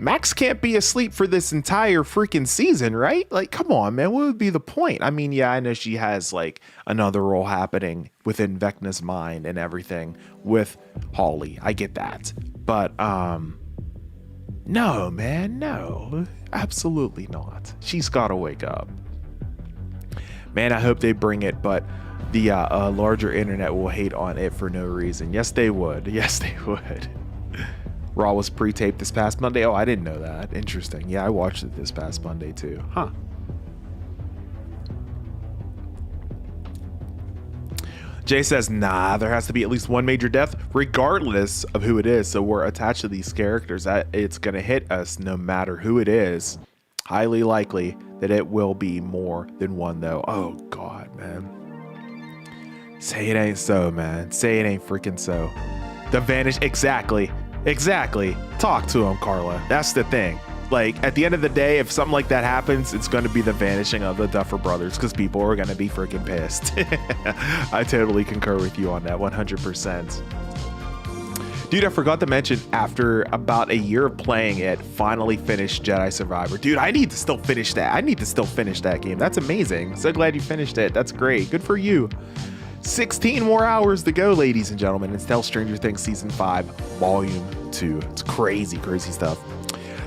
Max can't be asleep for this entire freaking season, right? Like, come on, man. What would be the point? I mean, yeah, I know she has like another role happening within Vecna's mind and everything with Holly. I get that. But, no, man, no. Absolutely not. She's got to wake up. Man, I hope they bring it, but the larger internet will hate on it for no reason. Yes, they would. Yes, they would. Raw was pre-taped this past Monday. Oh, I didn't know that. Interesting. Yeah, I watched it this past Monday too. Huh. Jay says, nah, there has to be at least one major death, regardless of who it is. So we're attached to these characters. That it's going to hit us no matter who it is. Highly likely that it will be more than one, though. Oh, God, man. Say it ain't so, man. Say it ain't freaking so. The vanish. Exactly. Exactly. Talk to him, Carla. That's the thing. Like, at the end of the day, if something like that happens, it's going to be the vanishing of the Duffer Brothers because people are going to be freaking pissed. I totally concur with you on that 100%. Dude, I forgot to mention, after about a year of playing it, finally finished Jedi Survivor. Dude, I need to still finish that. I need to still finish that game. That's amazing. So glad you finished it. That's great. Good for you. 16 more hours to go, ladies and gentlemen. It's Tell Stranger Things Season 5, Volume 2. It's crazy, crazy stuff.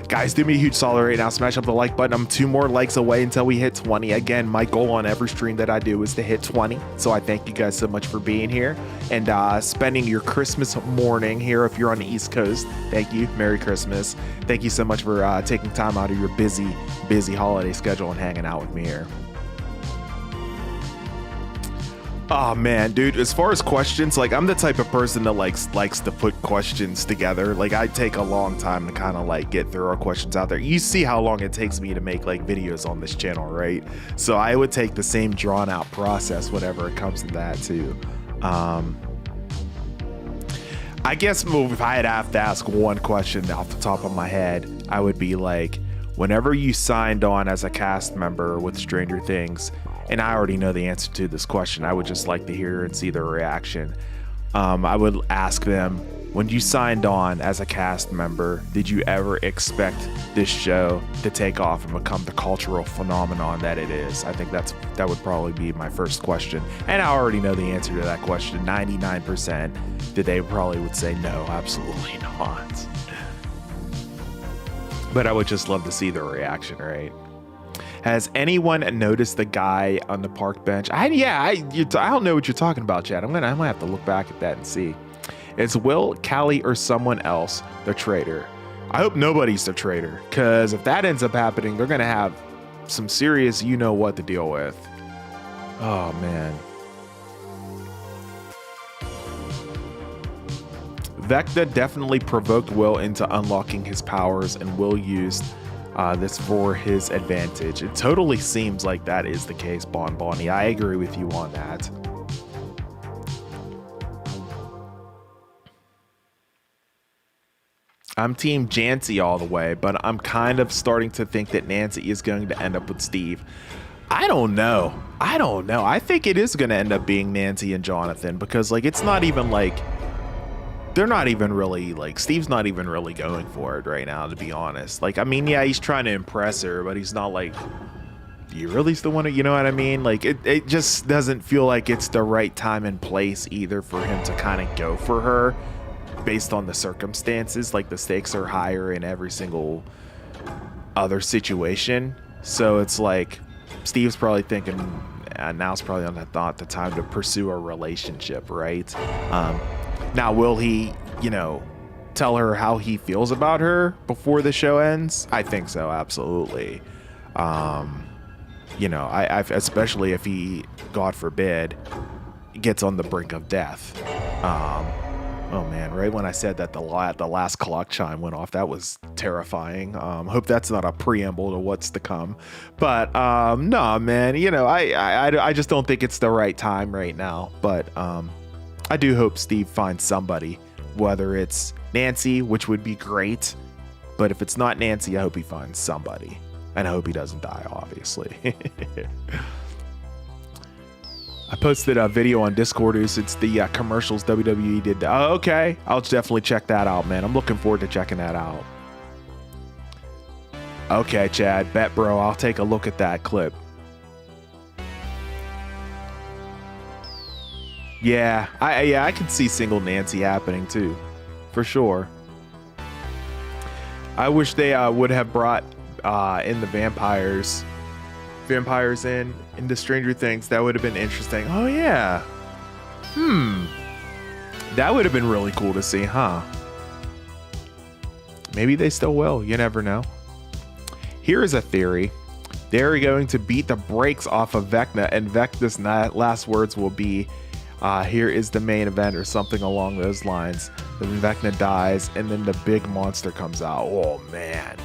Guys, do me a huge solid right now. Smash up the like button. I'm 2 more likes away until we hit 20. Again, my goal on every stream that I do is to hit 20. So I thank you guys so much for being here and spending your Christmas morning here. If you're on the East Coast, thank you. Merry Christmas. Thank you so much for taking time out of your busy holiday schedule and hanging out with me here. Oh man, dude, as far as questions, like I'm the type of person that likes to put questions together. Like I take a long time to kind of like get through our questions out there. You see how long it takes me to make like videos on this channel, right? So I would take the same drawn out process whenever it comes to that too. I guess if I had to ask one question off the top of my head, I would be like, whenever you signed on as a cast member with Stranger Things, and I already know the answer to this question, I would just like to hear and see their reaction. I would ask them, when you signed on as a cast member, did you ever expect this show to take off and become the cultural phenomenon that it is? I think that would probably be my first question. And I already know the answer to that question. 99% that they probably would say no, absolutely not. But I would just love to see their reaction, right? Has anyone noticed the guy on the park bench? I don't know what you're talking about, Chad. I might have to look back at that and see. Is Will, Callie, or someone else the traitor? I hope nobody's the traitor, because if that ends up happening, they're gonna have some serious you-know-what to deal with. Oh, man. Vecna definitely provoked Will into unlocking his powers, and Will used this for his advantage. It totally seems like that is the case, Bonnie. I agree with you on that. I'm Team Jancy all the way, but I'm kind of starting to think that Nancy is going to end up with Steve. I don't know. I think it is going to end up being Nancy and Jonathan, because like it's not even like they're not even really like Steve's not even really going for it right now, to be honest. Like, I mean, yeah, he's trying to impress her, but he's not like, do you really still want to, you know what I mean? Like it just doesn't feel like it's the right time and place either for him to kind of go for her based on the circumstances. Like the stakes are higher in every single other situation. So it's like Steve's probably thinking now's probably not the time to pursue a relationship, right? Now, will he, tell her how he feels about her before the show ends? I think so, absolutely. you know, I've especially if he, God forbid, gets on the brink of death. Oh man, right when I said that the last clock chime went off, that was terrifying. Hope that's not a preamble to what's to come. But no, man, you know, I just don't think it's the right time right now. But I do hope Steve finds somebody, whether it's Nancy, which would be great. But if it's not Nancy, I hope he finds somebody. And I hope he doesn't die, obviously. I posted a video on Discord. It's the commercials WWE did. Oh, okay. I'll definitely check that out, man. I'm looking forward to checking that out. Okay, Chad. Bet, bro. I'll take a look at that clip. Yeah, I could see single Nancy happening too, for sure. I wish they would have brought in the vampires into Stranger Things. That would have been interesting. Oh yeah. That would have been really cool to see, huh? Maybe they still will. You never know. Here is a theory. They're going to beat the brakes off of Vecna, and Vecna's last words will be, here is the main event, or something along those lines. Then Vecna dies, and then the big monster comes out. Oh man.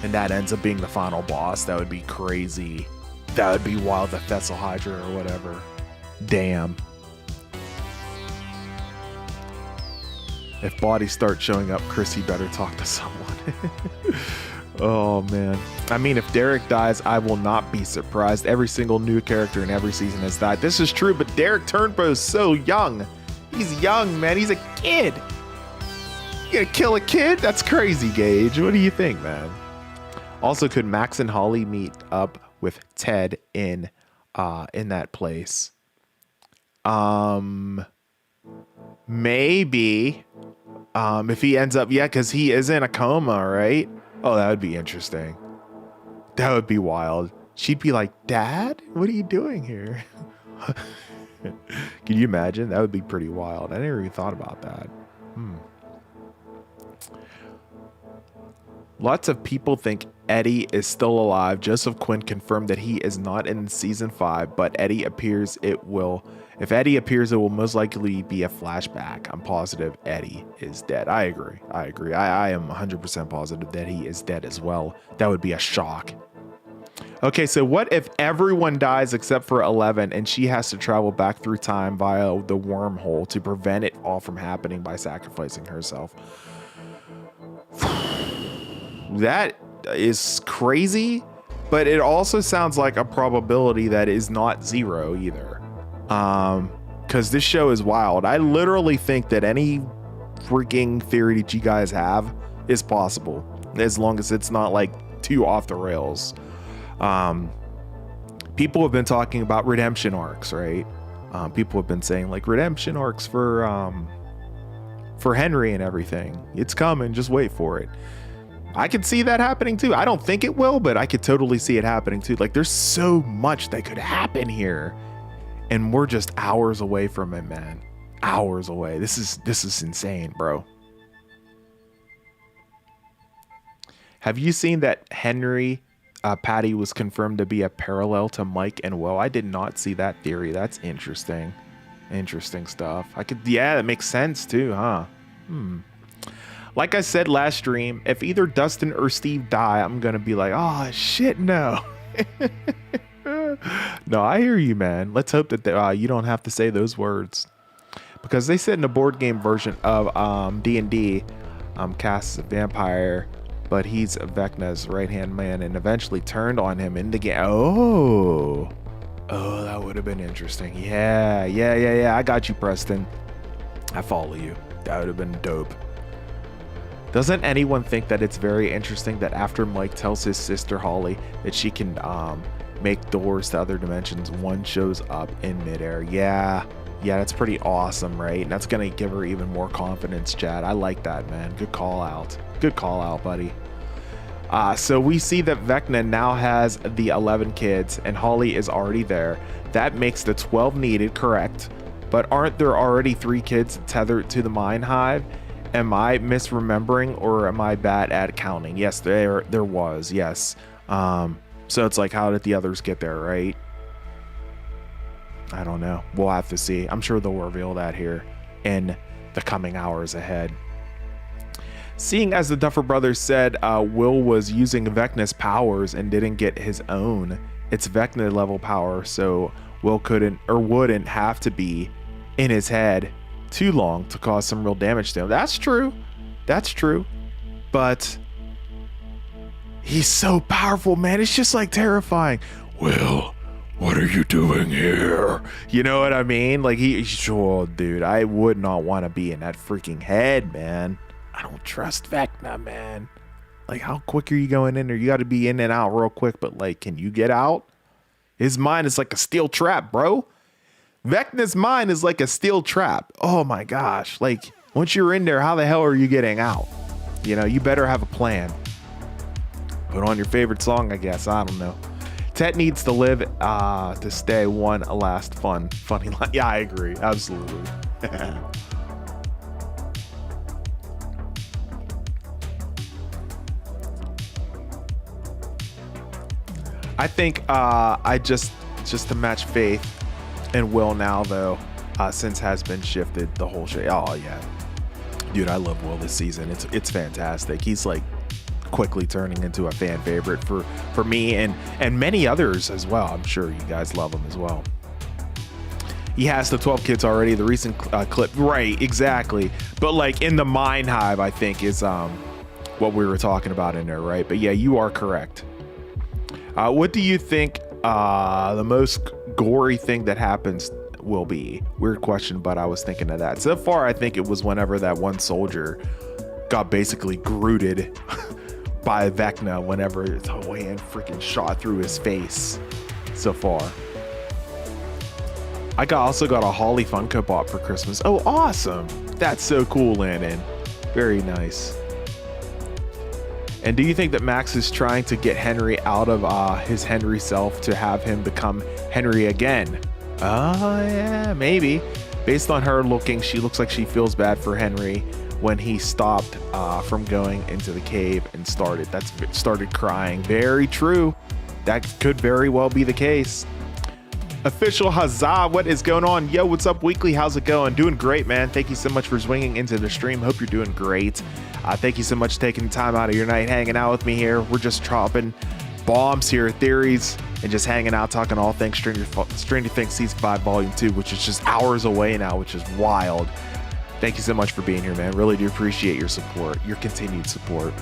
And that ends up being the final boss. That would be crazy. That would be wild, the Thessal Hydra or whatever. Damn. If bodies start showing up, Chrissy better talk to someone. Oh, man. I mean, if Derek dies, I will not be surprised. Every single new character in every season has died. This is true, but Derek Turnbow is so young. He's young, man. He's a kid. You gonna kill a kid? That's crazy, Gage. What do you think, man? Also, could Max and Holly meet up with Ted in that place? Maybe. If he ends up, yeah, because he is in a coma, right? Oh, that would be interesting. That would be wild. She'd be like, Dad, what are you doing here? Can you imagine? That would be pretty wild. I never even thought about that. Lots of people think Eddie is still alive. Joseph Quinn confirmed that he is not in season 5, but Eddie appears it will. If Eddie appears, it will most likely be a flashback. I'm positive Eddie is dead. I agree. I am 100% positive that he is dead as well. That would be a shock. Okay, so what if everyone dies except for 11 and she has to travel back through time via the wormhole to prevent it all from happening by sacrificing herself? That is crazy, but it also sounds like a probability that is not zero either. Because this show is wild. I literally think that any freaking theory that you guys have is possible, as long as it's not like too off the rails. People have been talking about redemption arcs, right? People have been saying like redemption arcs for Henry and everything. It's coming, just wait for it. I could see that happening too. I don't think it will, but I could totally see it happening too. Like there's so much that could happen here. And we're just hours away from it, man. Hours away. This is insane, bro. Have you seen that Henry Patty was confirmed to be a parallel to Mike and Will? I did not see that theory. That's interesting. Interesting stuff. Yeah, that makes sense too, huh? Like I said last stream, if either Dustin or Steve die, I'm gonna be like, oh shit, no. No, I hear you, man. Let's hope that you don't have to say those words, because they said in the board game version of D&D, Cass is a vampire, but he's Vecna's right-hand man, and eventually turned on him in the game. Oh, that would have been interesting. Yeah. I got you, Preston. I follow you. That would have been dope. Doesn't anyone think that it's very interesting that after Mike tells his sister Holly that she can make doors to other dimensions, one shows up in midair? Yeah, that's pretty awesome, right? And that's gonna give her even more confidence, Chad. I like that, man. Good call out, buddy. So we see that Vecna now has the 11 kids and Holly is already there. That makes the 12 needed, correct? But aren't there already 3 kids tethered to the mine hive? Am I misremembering, or am I bad at counting? Yes, there was, yes. So it's like, how did the others get there, right? I don't know. We'll have to see. I'm sure they'll reveal that here in the coming hours ahead. Seeing as the Duffer Brothers said Will was using Vecna's powers and didn't get his own, it's Vecna level power, so Will couldn't or wouldn't have to be in his head too long to cause some real damage to him. That's true. That's true. But he's so powerful, man. It's just like terrifying. Will, what are you doing here? You know what I mean? Like sure, dude, I would not want to be in that freaking head, man. I don't trust Vecna, man. Like, how quick are you going in there? You got to be in and out real quick, but like, can you get out? His mind is like a steel trap, bro. Vecna's mind is like a steel trap. Oh my gosh. Like, once you're in there, how the hell are you getting out? You know, you better have a plan. Put on your favorite song, I guess. I don't know. Tet needs to live to stay one last funny line. Yeah, I agree. Absolutely. I think I just to match Faith and Will now, though, since has been shifted the whole shit. Oh yeah, dude, I love Will this season. It's fantastic. He's like quickly turning into a fan favorite for me and many others as well. I'm sure you guys love him as well. He has the 12 kids already. The recent clip, right? Exactly. But like in the Mind Hive, I think is what we were talking about in there, right? But yeah, you are correct. What do you think the most gory thing that happens will be? Weird question, but I was thinking of that. So far, I think it was whenever that one soldier got basically grooted by Vecna whenever his whole hand freaking shot through his face so far. I also got a Holly Funko Pop for Christmas. Oh, awesome. That's so cool, Landon. Very nice. And do you think that Max is trying to get Henry out of his Henry self to have him become Henry again? Yeah, maybe. Based on her looking, she looks like she feels bad for Henry when he stopped from going into the cave and started crying. Very true. That could very well be the case. Official Huzzah, what is going on? Yo, what's up, Weekly? How's it going? Doing great, man. Thank you so much for swinging into the stream. Hope you're doing great. Thank you so much for taking time out of your night hanging out with me here. We're just dropping bombs here, theories, and just hanging out, talking all things Stranger Things Season 5 Volume 2, which is just hours away now, which is wild. Thank you so much for being here, man. Really do appreciate your support, your continued support.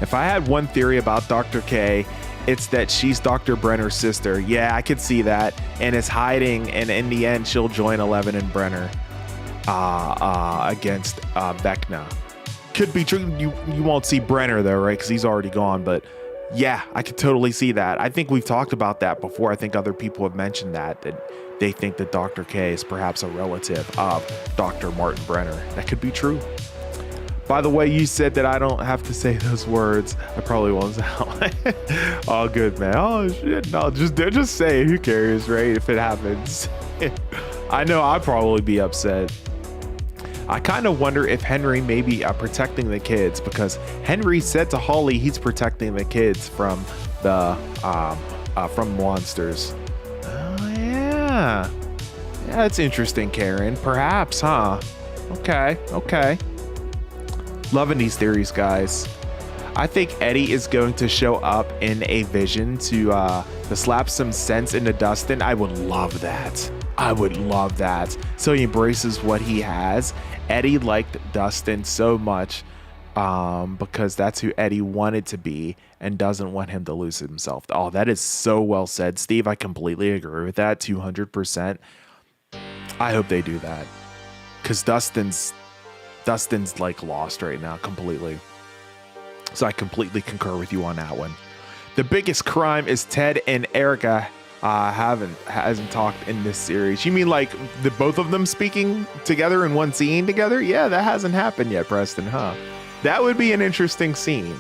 If I had one theory about Dr. K, it's that she's Dr. Brenner's sister. Yeah, I could see that. And is hiding, and in the end, she'll join Eleven and Brenner against Vecna. Could be true. You won't see Brenner, though, right? Because he's already gone. But yeah, I could totally see that. I think we've talked about that before. I think other people have mentioned that they think that Dr. K is perhaps a relative of Dr. Martin Brenner. That could be true. By the way, you said that I don't have to say those words. I probably won't sound all good, man. Oh shit, no, just say it. Who cares, right? If it happens. I know I'd probably be upset. I kind of wonder if Henry may be protecting the kids, because Henry said to Holly he's protecting the kids from the from monsters. Oh yeah, that's interesting, Karen. Perhaps, huh? Okay. Loving these theories, guys. I think Eddie is going to show up in a vision to slap some sense into Dustin. I would love that. So he embraces what he has. Eddie liked Dustin so much because that's who Eddie wanted to be and doesn't want him to lose himself. Oh, that is so well said, Steve. I completely agree with that 200%. I hope they do that, because Dustin's like lost right now completely. So I completely concur with you on that one. The biggest crime is Ted and Erica hasn't talked in this series. You mean like the both of them speaking together in one scene together? Yeah, that hasn't happened yet, Preston, huh? That would be an interesting scene.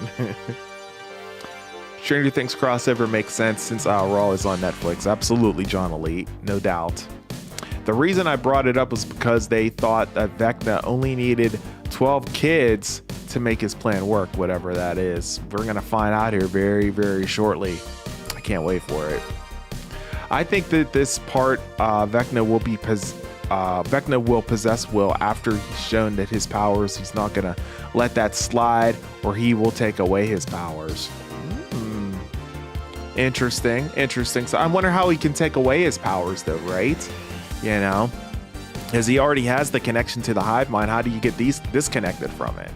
Stranger Things crossover makes sense since Raw is on Netflix. Absolutely, John Elite, no doubt. The reason I brought it up was because they thought that Vecna only needed 12 kids to make his plan work, whatever that is. We're going to find out here very, very shortly. I can't wait for it. I think that this part, Vecna will possess Will after he's shown that his powers, he's not going to let that slide, or he will take away his powers. Interesting. So I wonder how he can take away his powers though, right? You know, as he already has the connection to the hive mind, how do you get these disconnected from it?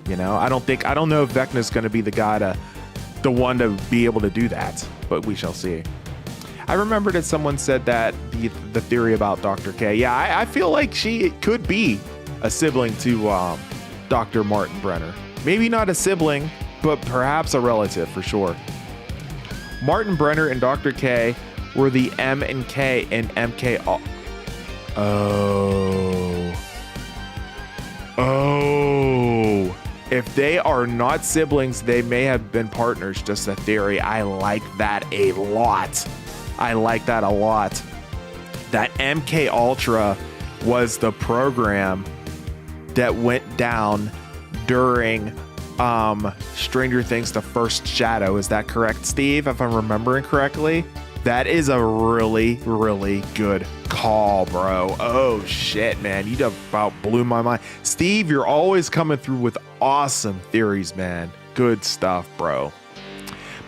You know, I don't know if Vecna's going to be the one to be able to do that, but we shall see. I remember that someone said that the theory about Dr. K. Yeah, I feel like she could be a sibling to Dr. Martin Brenner. Maybe not a sibling, but perhaps a relative for sure. Martin Brenner and Dr. K were the M and K and MK. Oh. If they are not siblings, they may have been partners. Just a theory. I like that a lot. That MK Ultra was the program that went down during Stranger Things: The First Shadow. Is that correct, Steve? If I'm remembering correctly, that is a really, really good call, bro. Oh shit, man, you about blew my mind. Steve, you're always coming through with awesome theories, man. Good stuff, bro.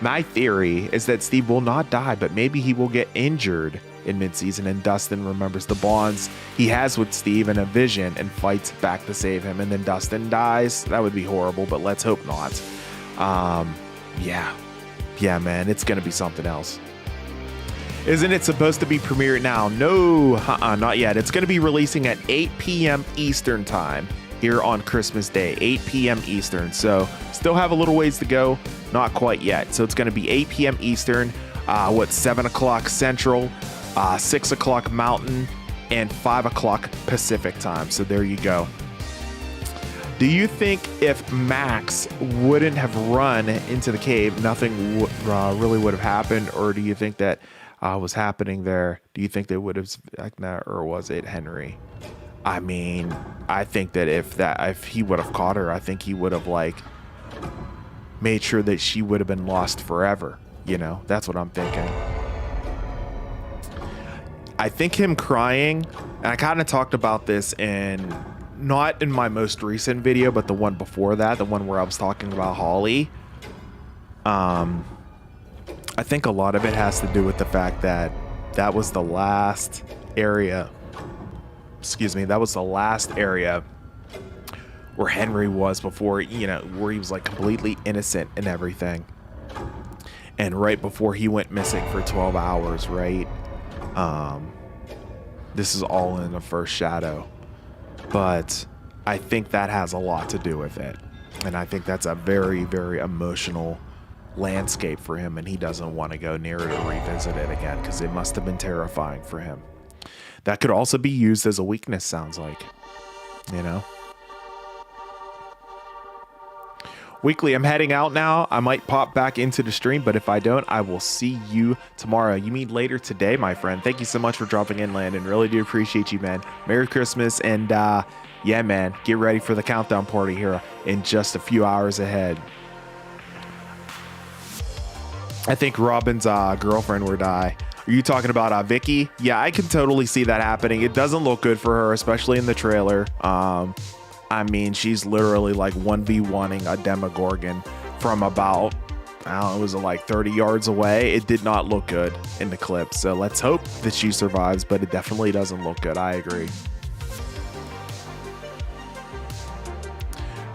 My theory is that Steve will not die, but maybe he will get injured in midseason, and Dustin remembers the bonds he has with Steve in a vision and fights back to save him, and then Dustin dies. That would be horrible, but let's hope not. Yeah, man, it's gonna be something else. Isn't it supposed to be premiered now? No, not yet. It's gonna be releasing at 8 p.m. Eastern time here on Christmas Day, 8 p.m. Eastern. So still have a little ways to go, not quite yet. So it's gonna be 8 p.m. Eastern, 7 o'clock Central, 6 o'clock Mountain, and 5 o'clock Pacific time. So there you go. Do you think if Max wouldn't have run into the cave, nothing really would have happened? Or do you think that was happening there? Do you think they would have Vecna, or was it Henry? I mean, I think that if he would have caught her, I think he would have made sure that she would have been lost forever. You know, that's what I'm thinking. I think him crying, and I kind of talked about this not in my most recent video, but the one before that, the one where I was talking about Holly. I think a lot of it has to do with the fact that that was the last area. That was the last area where Henry was before, where he was completely innocent and everything. And right before he went missing for 12 hours, right? This is all in the first shadow. But I think that has a lot to do with it. And I think that's a very, very emotional landscape for him, and he doesn't want to go near it or revisit it again because it must have been terrifying for him. That could also be used as a weakness, sounds like. Weekly, I'm heading out now. I might pop back into the stream, but if I don't, I will see you tomorrow. You mean later today, my friend. Thank you so much for dropping in, Landon. Really do appreciate you, man. Merry Christmas, and yeah, man, get ready for the countdown party here in just a few hours ahead. I think Robin's girlfriend would die. Are you talking about Vicky? Yeah, I can totally see that happening. It doesn't look good for her, especially in the trailer. I mean, she's literally 1v1ing a Demogorgon from about, I don't know, was it 30 yards away? It did not look good in the clip. So let's hope that she survives, but it definitely doesn't look good. I agree.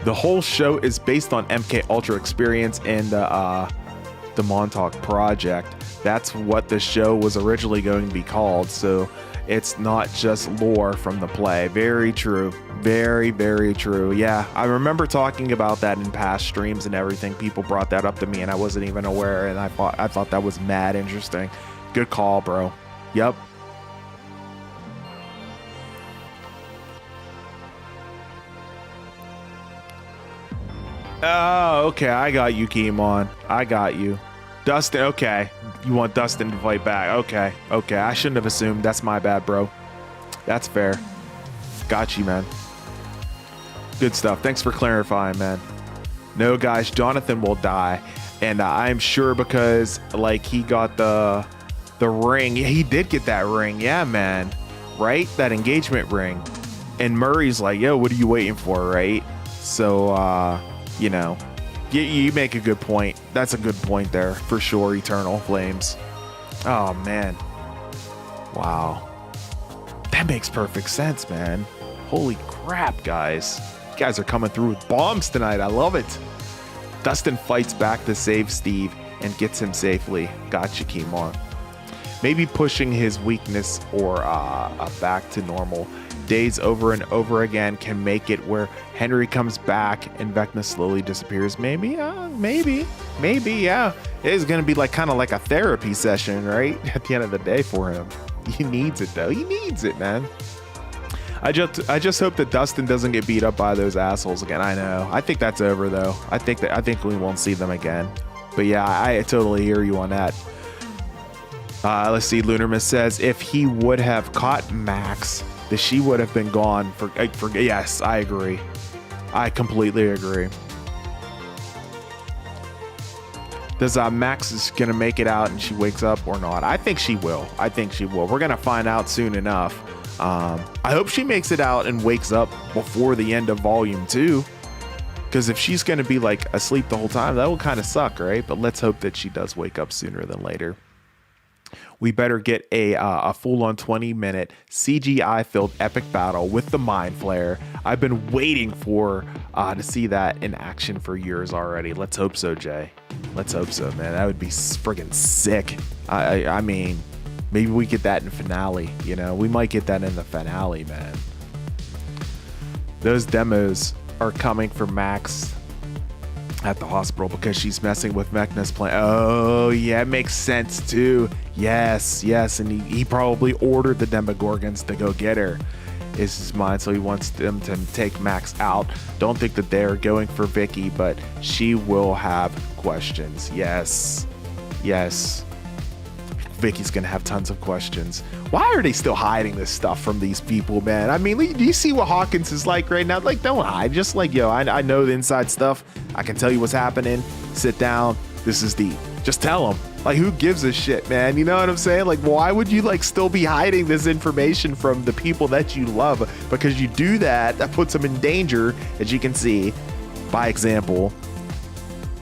The whole show is based on MK Ultra experience and the Montauk Project. That's what the show was originally going to be called. So it's not just lore from the play. Very true. Very, very true. Yeah, I remember talking about that in past streams and everything. People brought that up to me and I wasn't even aware, and I thought that was mad interesting. Good call, bro. Yep. Oh, okay. I got you, Keemon. I got you. Dustin, okay. You want Dustin to fight back. Okay. Okay. I shouldn't have assumed. That's my bad, bro. That's fair. Got you, man. Good stuff. Thanks for clarifying, man. No, guys, Jonathan will die. And I'm sure because, like, he got the ring. He did get that ring. Yeah, man. Right? That engagement ring. And Murray's like, yo, what are you waiting for, right? So, you know, you make a good point. That's a good point there, for sure, Eternal Flames. Oh, man. Wow. That makes perfect sense, man. Holy crap, guys. You guys are coming through with bombs tonight. I love it. Dustin fights back to save Steve and gets him safely. Gotcha, Kimon. Maybe pushing his weakness or back to normal days over and over again can make it where Henry comes back and Vecna slowly disappears. Maybe, yeah. It is going to be like kind of like a therapy session, right? At the end of the day for him. He needs it, though. He needs it, man. I just hope that Dustin doesn't get beat up by those assholes again. I know. I think that's over, though. I think we won't see them again. But yeah, I totally hear you on that. Let's see. Lunarmus says if he would have caught Max, that she would have been gone for. Yes, I agree. I completely agree. Does Max is gonna make it out and she wakes up or not? I think she will. We're gonna find out soon enough. I hope she makes it out and wakes up before the end of volume 2. Because if she's gonna be like asleep the whole time, that will kind of suck, right? But let's hope that she does wake up sooner than later. We better get a full-on 20-minute CGI-filled epic battle with the Mind Flayer. I've been waiting for to see that in action for years already. Let's hope so, Jay. Let's hope so, man. That would be friggin' sick. I mean, maybe we get that in finale. You know, we might get that in the finale, man. Those demos are coming for Max at the hospital because she's messing with Vecna's plan. Oh, yeah, it makes sense too. Yes, and he probably ordered the Demogorgons to go get her. Is his mind, so he wants them to take Max out. Don't think that they're going for Vicky, but she will have questions. Yes. Vicky's gonna have tons of questions. Why are they still hiding this stuff from these people, man? I mean, do you see what Hawkins is like right now? Like, don't hide. Just like, yo, I know the inside stuff. I can tell you what's happening. Sit down. This is deep. Just tell them. Like, who gives a shit, man? You know what I'm saying? Like, why would you like still be hiding this information from the people that you love? Because you do that puts them in danger, as you can see. By example,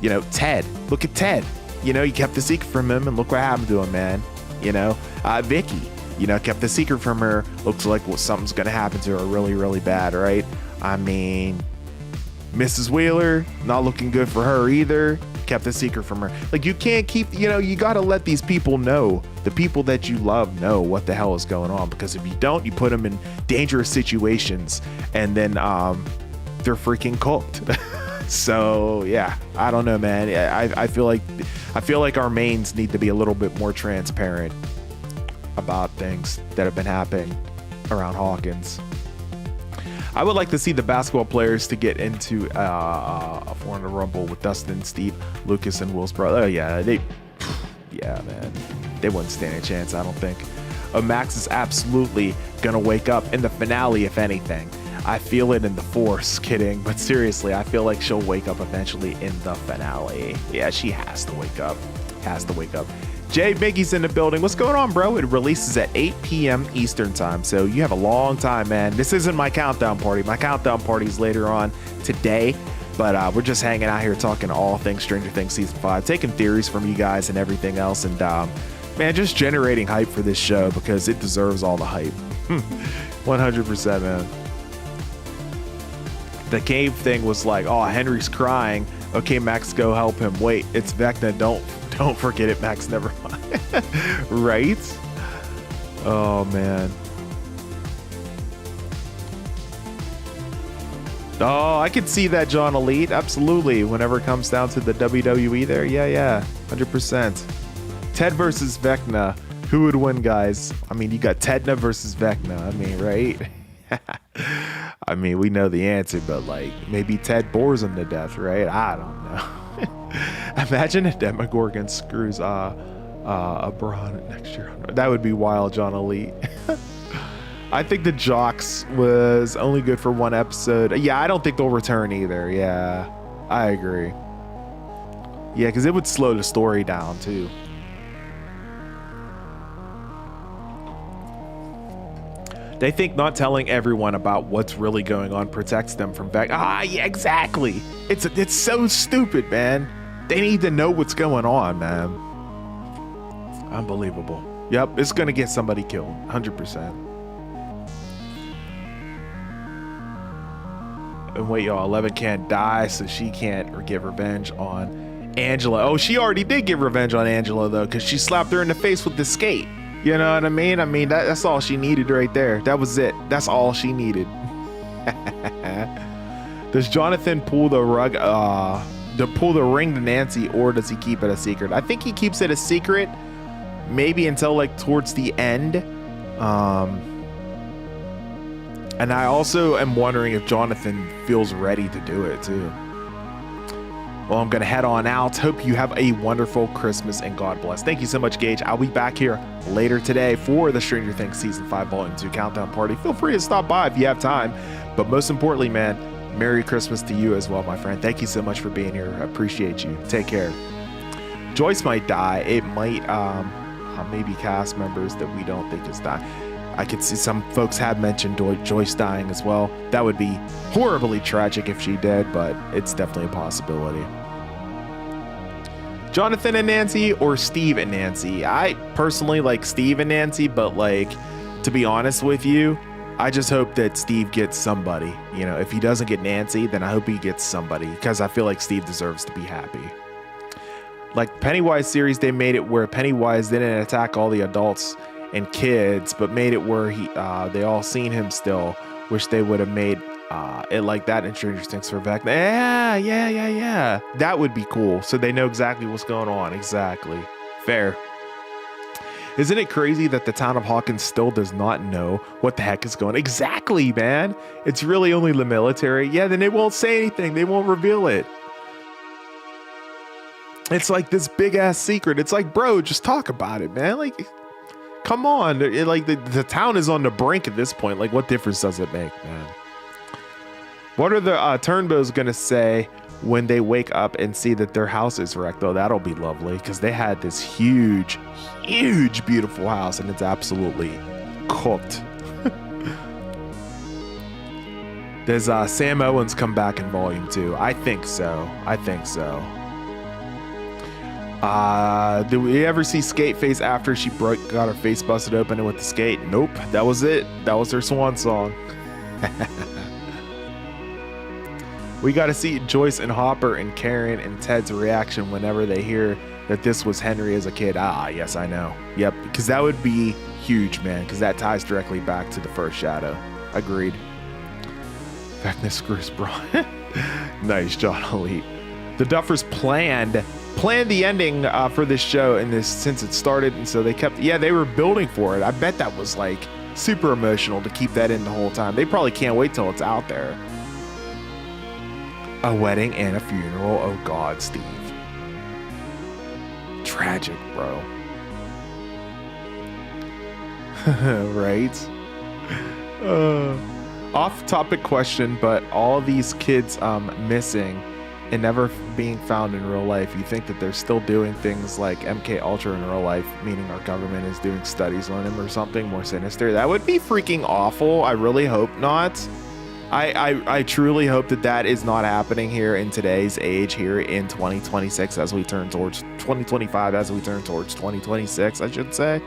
you know, Ted. Look at Ted. You know, you kept the secret from him, and look what happened to him, man. You know, Vicky, you know, kept the secret from her. Looks like something's going to happen to her really, really bad, right? I mean, Mrs. Wheeler, not looking good for her either. Kept the secret from her. Like, you can't keep, you know, you got to let these people know, the people that you love know what the hell is going on. Because if you don't, you put them in dangerous situations, and then they're freaking cooked. So yeah, I don't know, man. I feel like our mains need to be a little bit more transparent about things that have been happening around Hawkins. I would like to see the basketball players to get into a 400 Rumble with Dustin, Steve, Lucas, and Will's brother. Oh yeah, man, they wouldn't stand a chance, I don't think. Max is absolutely gonna wake up in the finale, if anything. I feel it in the Force. Kidding, but seriously, I feel like she'll wake up eventually in the finale. Yeah, she has to wake up. Jay Biggie's in the building. What's going on, bro? It releases at 8 p.m. Eastern time, so you have a long time, man. This isn't my countdown party. My countdown party's later on today, but we're just hanging out here talking all things Stranger Things Season 5, taking theories from you guys and everything else, and man, just generating hype for this show because it deserves all the hype. 100%, man. The cave thing was like, oh, Henry's crying. Okay, Max, go help him. Wait, it's Vecna. Don't forget it, Max. Never mind. Right? Oh, man. Oh, I could see that, John Elite. Absolutely. Whenever it comes down to the WWE there. Yeah. 100%. Ted versus Vecna. Who would win, guys? I mean, you got Tedna versus Vecna. I mean, right? I mean, we know the answer, but like maybe Ted bores him to death, right? I don't know. Imagine if Demogorgon screws a Braun next year. That would be wild, John Elite. I think the Jocks was only good for one episode. Yeah, I don't think they'll return either. Yeah, I agree. Yeah, because it would slow the story down too. They think not telling everyone about what's really going on protects them from Vecna. Ah, yeah, exactly. It's so stupid, man. They need to know what's going on, man. Unbelievable. Yep, it's gonna get somebody killed, 100%. And wait, y'all, 11 can't die, so she can't get revenge on Angela. Oh, she already did get revenge on Angela, though, because she slapped her in the face with the skate. You know what I mean? I mean, that's all she needed right there. That was it. That's all she needed. Does Jonathan pull the ring to Nancy, or does he keep it a secret? I think he keeps it a secret, maybe until like towards the end. And I also am wondering if Jonathan feels ready to do it too. Well, I'm going to head on out. Hope you have a wonderful Christmas and God bless. Thank you so much, Gage. I'll be back here later today for the Stranger Things Season 5 Volume 2 Countdown Party. Feel free to stop by if you have time. But most importantly, man, Merry Christmas to you as well, my friend. Thank you so much for being here. I appreciate you. Take care. Joyce might die. It might maybe cast members that we don't think is dying. I could see some folks have mentioned Joyce dying as well. That would be horribly tragic if she did, but it's definitely a possibility. Jonathan and Nancy or Steve and Nancy? I personally like Steve and Nancy, but like, to be honest with you, I just hope that Steve gets somebody. You know, if he doesn't get Nancy, then I hope he gets somebody, because I feel like Steve deserves to be happy. Like Pennywise series, they made it where Pennywise didn't attack all the adults and kids, but made it where they all seen him still. Wish they would have made it like that in Stranger Things for Vecna. Yeah. That would be cool. So they know exactly what's going on. Exactly. Fair. Isn't it crazy that the town of Hawkins still does not know what the heck is going on? Exactly, man. It's really only the military. Yeah, then they won't say anything. They won't reveal it. It's like this big ass secret. It's like, bro, just talk about it, man. Like, come on. Like the town is on the brink at this point. Like, what difference does it make, man? What are the Turnbows going to say when they wake up and see that their house is wrecked? Though that'll be lovely, because they had this huge, beautiful house, and it's absolutely cooked. Does Sam Owens come back in Volume 2? I think so. Did we ever see Skateface after she got her face busted open with the skate? Nope. That was it. That was her swan song. We got to see Joyce and Hopper and Karen and Ted's reaction whenever they hear that this was Henry as a kid. Ah, yes, I know. Yep, because that would be huge, man, because that ties directly back to the first Shadow. Agreed. Vecna screws Braun. Nice, John Elite. The Duffers planned the ending for this show since it started, and so they kept, they were building for it. I bet that was like super emotional to keep that in the whole time. They probably can't wait till it's out there. A wedding and a funeral. Oh God, Steve. Tragic, bro. Right? Off-topic question, but all these kids missing and never being found in real life, you think that they're still doing things like MK Ultra in real life, meaning our government is doing studies on him or something more sinister? That would be freaking awful. I really hope not. I truly hope that is not happening here in today's age, here in 2026, as we turn towards 2025, as we turn towards 2026, I should say.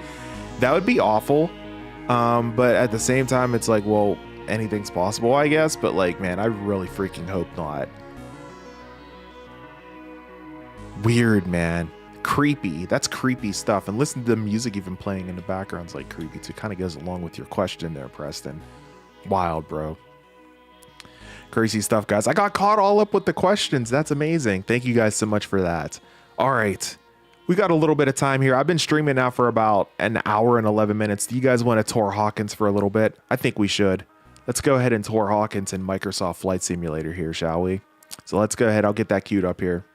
That would be awful. But at the same time, it's like, well, anything's possible, I guess. But like, man, I really freaking hope not. Weird, man. Creepy. That's creepy stuff. And listen to the music even playing in the background's like creepy too. Kind of goes along with your question there, Preston. Wild, bro. Crazy stuff, guys. I got caught all up with the questions. That's amazing. Thank you guys so much for that. All right. We got a little bit of time here. I've been streaming now for about an hour and 11 minutes. Do you guys want to tour Hawkins for a little bit? I think we should. Let's go ahead and tour Hawkins in Microsoft Flight Simulator here, shall we? So let's go ahead. I'll get that queued up here.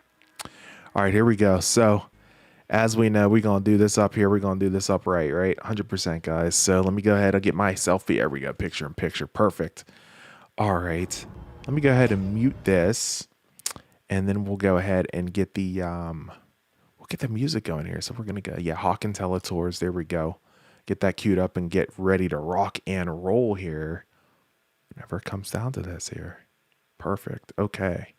All right, here we go. So As we know, we're going to do this up here. We're going to do this upright, right? 100%, guys. So let me go ahead and get my selfie. There we go. Picture in picture. Perfect. All right. Let me go ahead and mute this. And then we'll go ahead and get the music going here. So we're going to go, yeah, Hawk and Teletours. There we go. Get that queued up and get ready to rock and roll here. Whenever it comes down to this here. Perfect. Okay.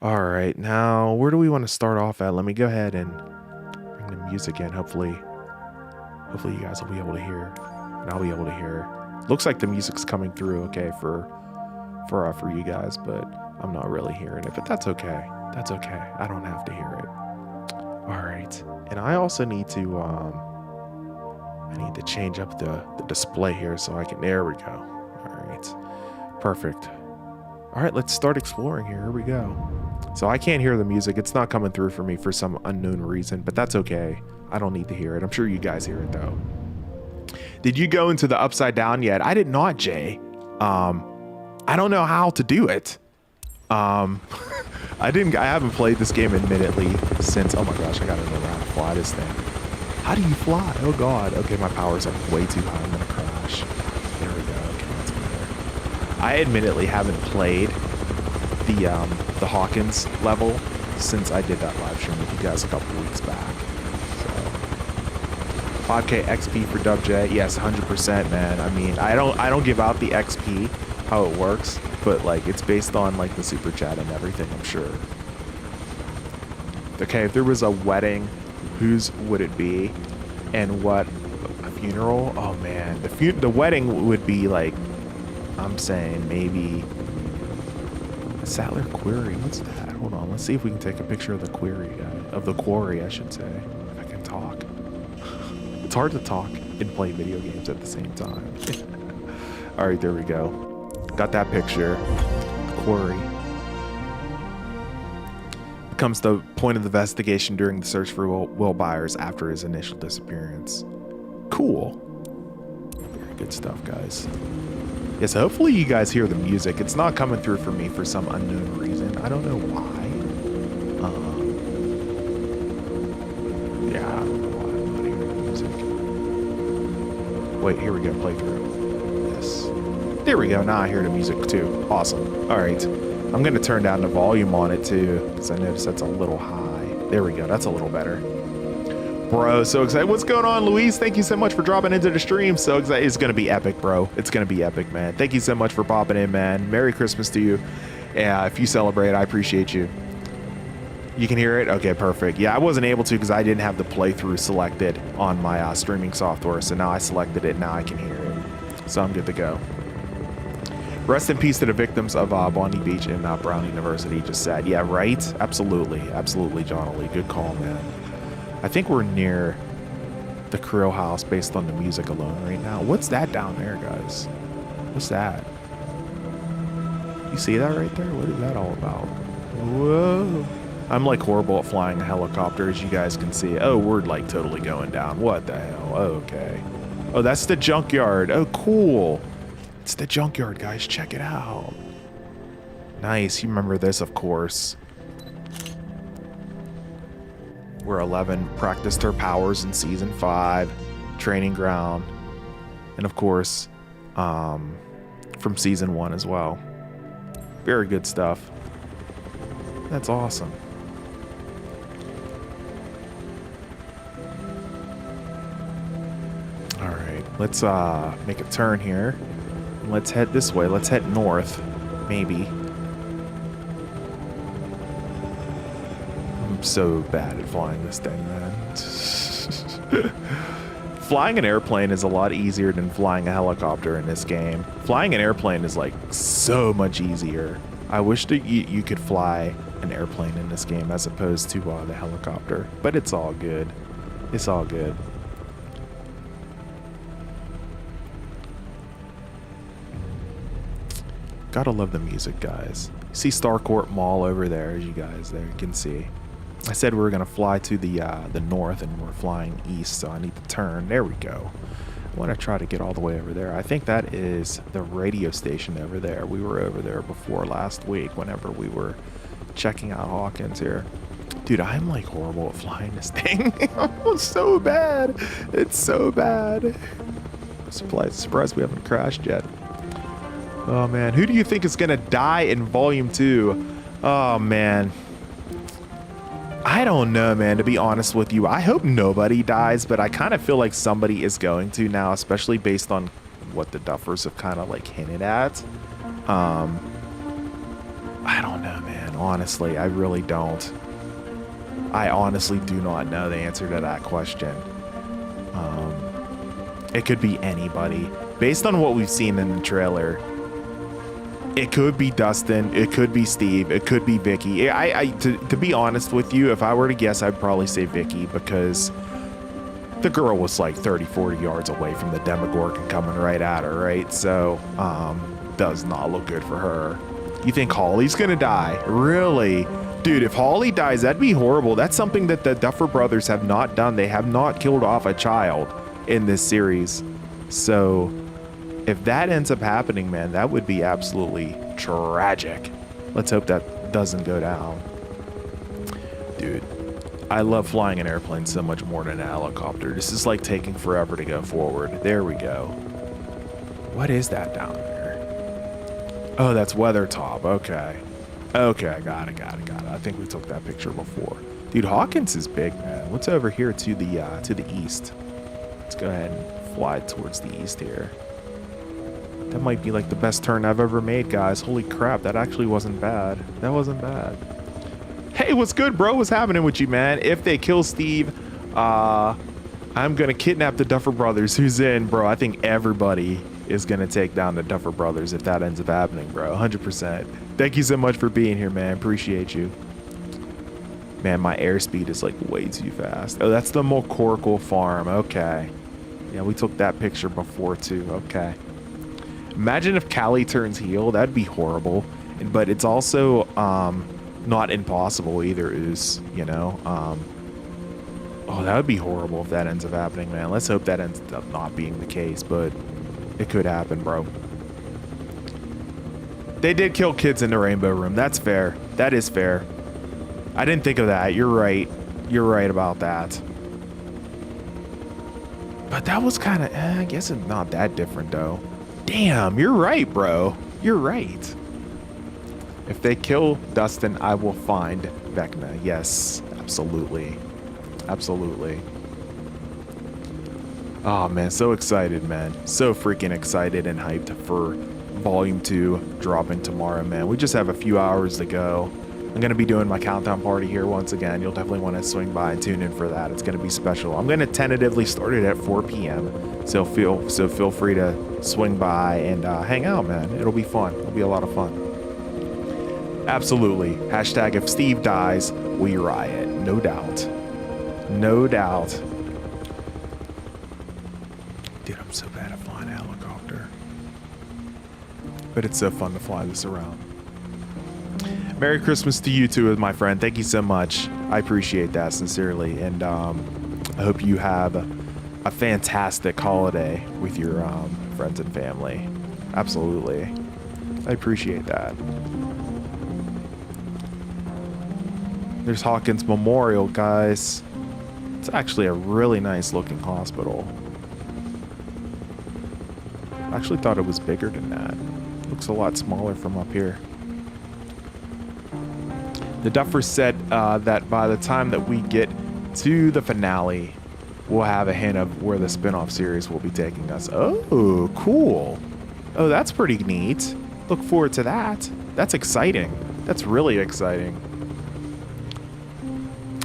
All right. Now, where do we want to start off at? Let me go ahead and bring the music in. Hopefully you guys will be able to hear. And I'll be able to hear. Looks like the music's coming through okay for you guys, but I'm not really hearing it. But that's okay. That's okay. I don't have to hear it. All right. And I also need to change up the display here so I can. There we go. All right. Perfect. All right, let's start exploring here. Here we go. So I can't hear the music. It's not coming through for me for some unknown reason, but that's okay. I don't need to hear it. I'm sure you guys hear it though. Did you go into the upside down yet? I did not, Jay. I don't know how to do it. I haven't played this game admittedly since, oh my gosh, I gotta know how to fly this thing. How do you fly? Oh God. Okay, my power's like way too high. I'm gonna crash. There we go. Okay, that's better. I admittedly haven't played the Hawkins level since I did that live stream with you guys a couple weeks back. So 5k XP for Dub J. Yes, 100%, man. I mean, I don't give out the XP how it works, but like it's based on like the super chat and everything, I'm sure. Okay, if there was a wedding, whose would it be? And what, a funeral? Oh man, the wedding would be like, I'm saying maybe a Sattler Query. What's that? Hold on, let's see if we can take a picture of the query, of the quarry, I should say. If I can talk. It's hard to talk and play video games at the same time. All right, there we go. Got that picture. Quarry. Becomes the point of the investigation during the search for Will Byers after his initial disappearance. Cool. Very good stuff, guys. Yes, hopefully you guys hear the music. It's not coming through for me for some unknown reason. I don't know why. Yeah, I don't know why I'm not hearing the music. Wait, here we go. Playthrough. Yes. There we go. Now I hear the music too. Awesome. All right. I'm going to turn down the volume on it too, because I noticed that's a little high. There we go. That's a little better. Bro, so excited. What's going on, Luis? Thank you so much for dropping into the stream. So excited. It's going to be epic, bro. It's going to be epic, man. Thank you so much for popping in, man. Merry Christmas to you. Yeah, if you celebrate, I appreciate you. You can hear it? Okay, perfect. Yeah, I wasn't able to because I didn't have the playthrough selected on my streaming software. So now I selected it. Now I can hear it. So I'm good to go. Rest in peace to the victims of Bondi Beach and Brown University, just said. Yeah, right? Absolutely. Absolutely, John Lee. Good call, man. I think we're near the Krill house based on the music alone right now. What's that down there, guys? What's that? You see that right there? What is that all about? Whoa. I'm like horrible at flying a helicopter, as you guys can see. Oh, we're like totally going down. What the hell? Okay. Oh, that's the junkyard. Oh, cool. It's the junkyard, guys. Check it out. Nice. You remember this, of course. Where 11 practiced her powers in Season 5. Training ground. And, of course, from Season 1 as well. Very good stuff. That's awesome. All right. Let's make a turn here. Let's head this way. Let's head north. Maybe. I'm so bad at flying this thing, man. Flying an airplane is a lot easier than flying a helicopter in this game. Flying an airplane is like so much easier. I wish that you could fly an airplane in this game as opposed to the helicopter. But it's all good. It's all good. Gotta love the music, guys. See Starcourt Mall over there, as you guys there can see. I said we were gonna fly to the north, and we're flying east, so I need to turn. There we go. I want to try to get all the way over there. I think that is the radio station over there. We were over there before last week, whenever we were checking out Hawkins here. Dude, I'm like horrible at flying this thing. It's so bad. It's so bad. Surprised we haven't crashed yet. Oh man, who do you think is gonna die in Volume 2? Oh man. I don't know, man, to be honest with you. I hope nobody dies, but I kind of feel like somebody is going to now, especially based on what the Duffers have kind of like hinted at. I don't know, man. Honestly, I really don't. I honestly do not know the answer to that question. It could be anybody. Based on what we've seen in the trailer, it could be Dustin, it could be Steve, it could be Vicky. To be honest with you, if I were to guess, I'd probably say Vicky, because the girl was like 30, 40 yards away from the Demogorgon coming right at her, right? So, does not look good for her. You think Holly's gonna die? Really? Dude, if Holly dies, that'd be horrible. That's something that the Duffer brothers have not done. They have not killed off a child in this series. So if that ends up happening, man, that would be absolutely tragic. Let's hope that doesn't go down. Dude, I love flying an airplane so much more than a helicopter. This is like taking forever to go forward. There we go. What is that down there? Oh, that's Weathertop. Okay. Okay, got it. I think we took that picture before. Dude, Hawkins is big, man. What's over here to the east? Let's go ahead and fly towards the east here. That might be like the best turn I've ever made, guys. Holy crap, that actually wasn't bad. That wasn't bad. Hey, what's good, bro? What's happening with you, man? If they kill Steve, I'm gonna kidnap the Duffer Brothers. Who's in, bro? I think everybody is gonna take down the Duffer Brothers if that ends up happening, bro. 100%. Thank you so much for being here, man. Appreciate you. Man, my airspeed is like way too fast. Oh, that's the McCorkle farm. Okay. Yeah, we took that picture before too. Okay. Imagine if Callie turns heel. That'd be horrible. But it's also not impossible either, is, you know. Oh, that would be horrible if that ends up happening, man. Let's hope that ends up not being the case, but it could happen, bro. They did kill kids in the Rainbow Room. That's fair. That is fair. I didn't think of that. You're right. You're right about that. But that was kind of, I guess it's not that different, though. Damn, you're right, bro. You're right. If they kill Dustin, I will find Vecna. Yes, absolutely. Absolutely. Oh, man, so excited, man. So freaking excited and hyped for Volume 2 dropping tomorrow, man. We just have a few hours to go. I'm going to be doing my countdown party here once again. You'll definitely want to swing by and tune in for that. It's going to be special. I'm going to tentatively start it at 4 p.m. So feel free to swing by and hang out, man. It'll be fun. It'll be a lot of fun. Absolutely. Hashtag if Steve dies, we riot. No doubt. No doubt. Dude, I'm so bad at flying a helicopter. But it's so fun to fly this around. Merry Christmas to you too, my friend. Thank you so much. I appreciate that sincerely. And I hope you have a fantastic holiday with your friends and family. Absolutely. I appreciate that. There's Hawkins Memorial, guys. It's actually a really nice looking hospital. I actually thought it was bigger than that. Looks a lot smaller from up here. The Duffers said that by the time that we get to the finale, we'll have a hint of where the spin-off series will be taking us. Oh, cool. Oh, that's pretty neat. Look forward to that. That's exciting. That's really exciting.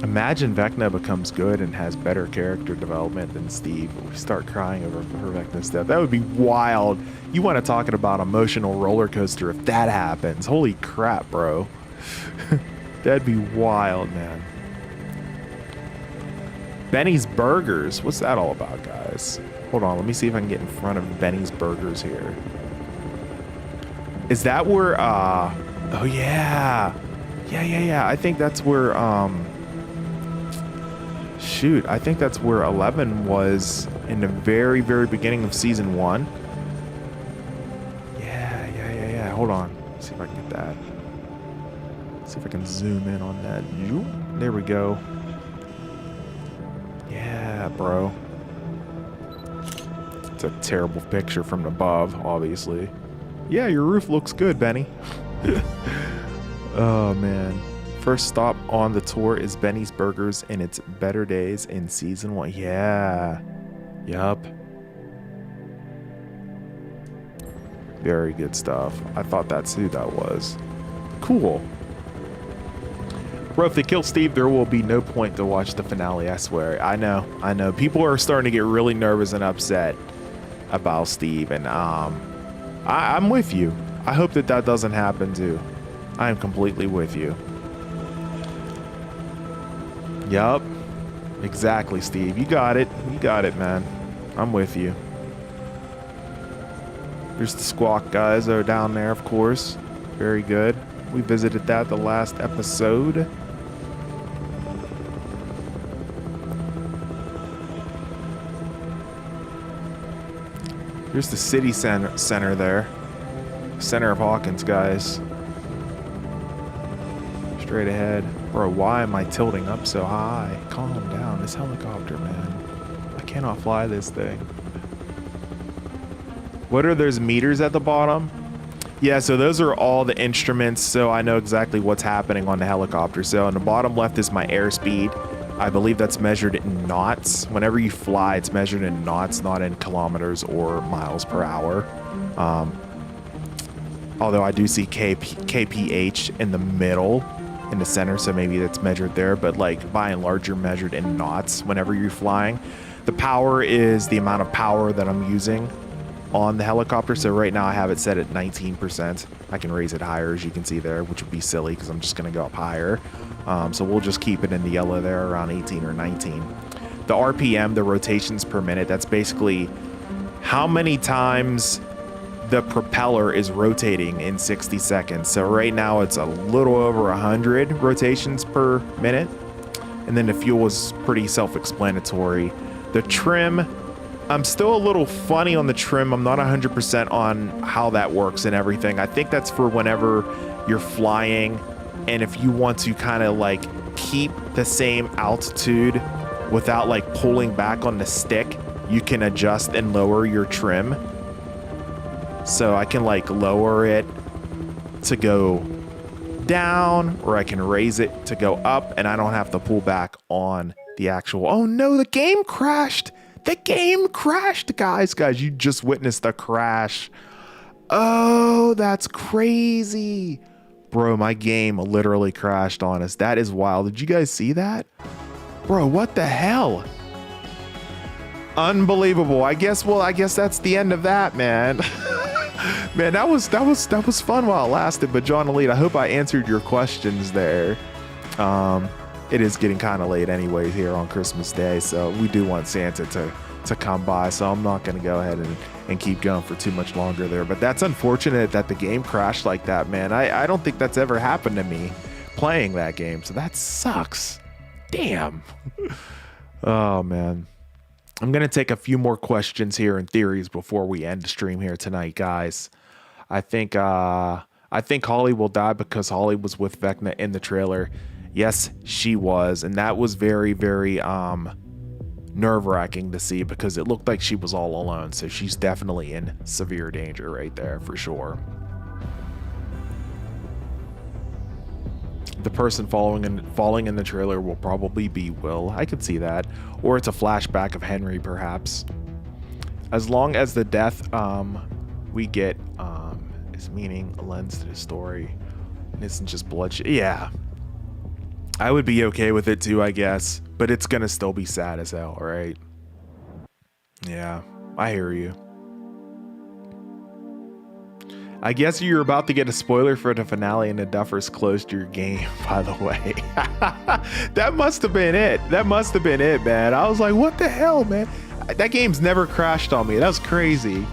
Imagine Vecna becomes good and has better character development than Steve. We start crying over her Vecna's death. That would be wild. You want to talk about emotional roller coaster if that happens. Holy crap, bro. That'd be wild, man. Benny's Burgers. What's that all about, guys? Hold on. Let me see if I can get in front of Benny's Burgers here. Is that where, oh, yeah. Yeah. I think that's where, shoot. I think that's where 11 was in the very, very beginning of season 1. Yeah. Hold on. Let's see if I can get that. See if I can zoom in on that. There we go. Yeah, bro. It's a terrible picture from above, obviously. Yeah, your roof looks good, Benny. Oh, man. First stop on the tour is Benny's Burgers in its better days in season 1. Yeah. Yup. Very good stuff. I thought that's who that was. Cool. Bro, if they kill Steve, there will be no point to watch the finale, I swear. I know. People are starting to get really nervous and upset about Steve, and I'm with you. I hope that doesn't happen too. I am completely with you. Yup. Exactly, Steve. You got it. You got it, man. I'm with you. There's the squawk guys that are down there, of course. Very good. We visited that the last episode. Here's the city center there. Center of Hawkins, guys. Straight ahead. Bro, why am I tilting up so high? Calm down. This helicopter, man. I cannot fly this thing. What are those meters at the bottom? Yeah, so those are all the instruments, so I know exactly what's happening on the helicopter. So on the bottom left is my airspeed. I believe that's measured in knots. Whenever you fly, it's measured in knots, not in kilometers or miles per hour. Although I do see kph in the middle, in the center, so maybe that's measured there. But like by and large, you're measured in knots whenever you're flying. The power is the amount of power that I'm using on the helicopter. So right now I have it set at 19%. I can raise it higher, as you can see there, which would be silly because I'm just going to go up higher. So we'll just keep it in the yellow there around 18 or 19. The RPM, the rotations per minute, that's basically how many times the propeller is rotating in 60 seconds. So right now it's a little over 100 rotations per minute. And then the fuel is pretty self-explanatory. The trim, I'm still a little funny on the trim. I'm not 100% on how that works and everything. I think that's for whenever you're flying, and if you want to kind of like keep the same altitude without like pulling back on the stick, you can adjust and lower your trim. So I can like lower it to go down, or I can raise it to go up, and I don't have to pull back on the actual... Oh no, the game crashed. The game crashed, guys. You just witnessed the crash. Oh, that's crazy. Bro, my game literally crashed on us. That is wild. Did you guys see that? Bro, what the hell? Unbelievable. I guess that's the end of that, man. Man, that was fun while it lasted. But John Elite, I hope I answered your questions there. It is getting kind of late anyways here on Christmas Day, so we do want Santa to come by, so I'm not going to go ahead and keep going for too much longer there. But that's unfortunate that the game crashed like that, man. I don't think that's ever happened to me playing that game, so that sucks. Damn. Oh, man. I'm going to take a few more questions here and theories before we end the stream here tonight, guys. I think Holly will die because Holly was with Vecna in the trailer. Yes, she was, and that was very, very nerve-wracking to see because it looked like she was all alone, so she's definitely in severe danger right there for sure. The person falling in the trailer will probably be Will. I could see that. Or it's a flashback of Henry, perhaps. As long as the death we get is meaning a lens to the story and isn't just bloodshed. Yeah. I would be okay with it too, I guess. But it's gonna still be sad as hell, right? Yeah, I hear you. I guess you're about to get a spoiler for the finale and the Duffers closed your game, by the way. That must have been it. That must have been it, man. I was like, what the hell, man? That game's never crashed on me. That was crazy.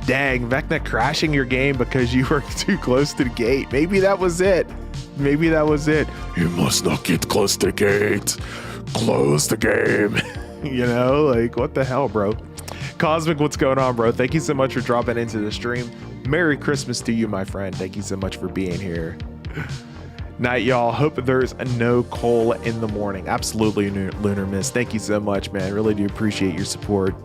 Dang, Vecna crashing your game because you were too close to the gate. Maybe that was it. Maybe that was it. You must not get close to the gate. Close the game. You know, like, what the hell, bro? Cosmic, what's going on, bro? Thank you so much for dropping into the stream. Merry Christmas to you, my friend. Thank you so much for being here. Night, y'all. Hope there's no coal in the morning. Absolutely, Lunar Miss. Thank you so much, man. Really do appreciate your support.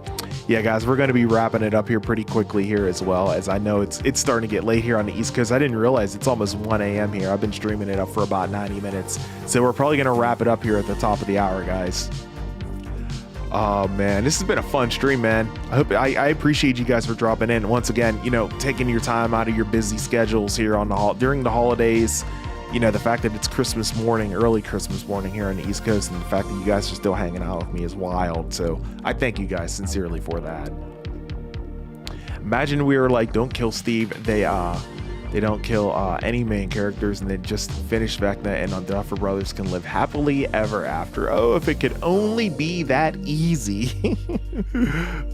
Yeah, guys, we're going to be wrapping it up here pretty quickly here as well, as I know it's starting to get late here on the East Coast. I didn't realize it's almost 1 a.m. here. I've been streaming it up for about 90 minutes. So we're probably going to wrap it up here at the top of the hour, guys. Oh man, this has been a fun stream, man. I appreciate you guys for dropping in once again. You know, taking your time out of your busy schedules here on during the holidays. You know, the fact that it's Christmas morning, early Christmas morning here on the East Coast, and the fact that you guys are still hanging out with me is wild. So I thank you guys sincerely for that. Imagine we were like, don't kill Steve. They don't kill any main characters, and they just finish Vecna, and the Duffer Brothers can live happily ever after. Oh, if it could only be that easy.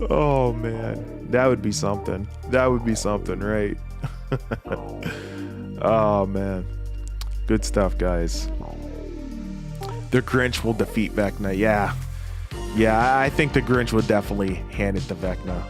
Oh man, that would be something. That would be something, right? Oh man. Good stuff, guys. The Grinch will defeat Vecna. Yeah, I think the Grinch would definitely hand it to Vecna.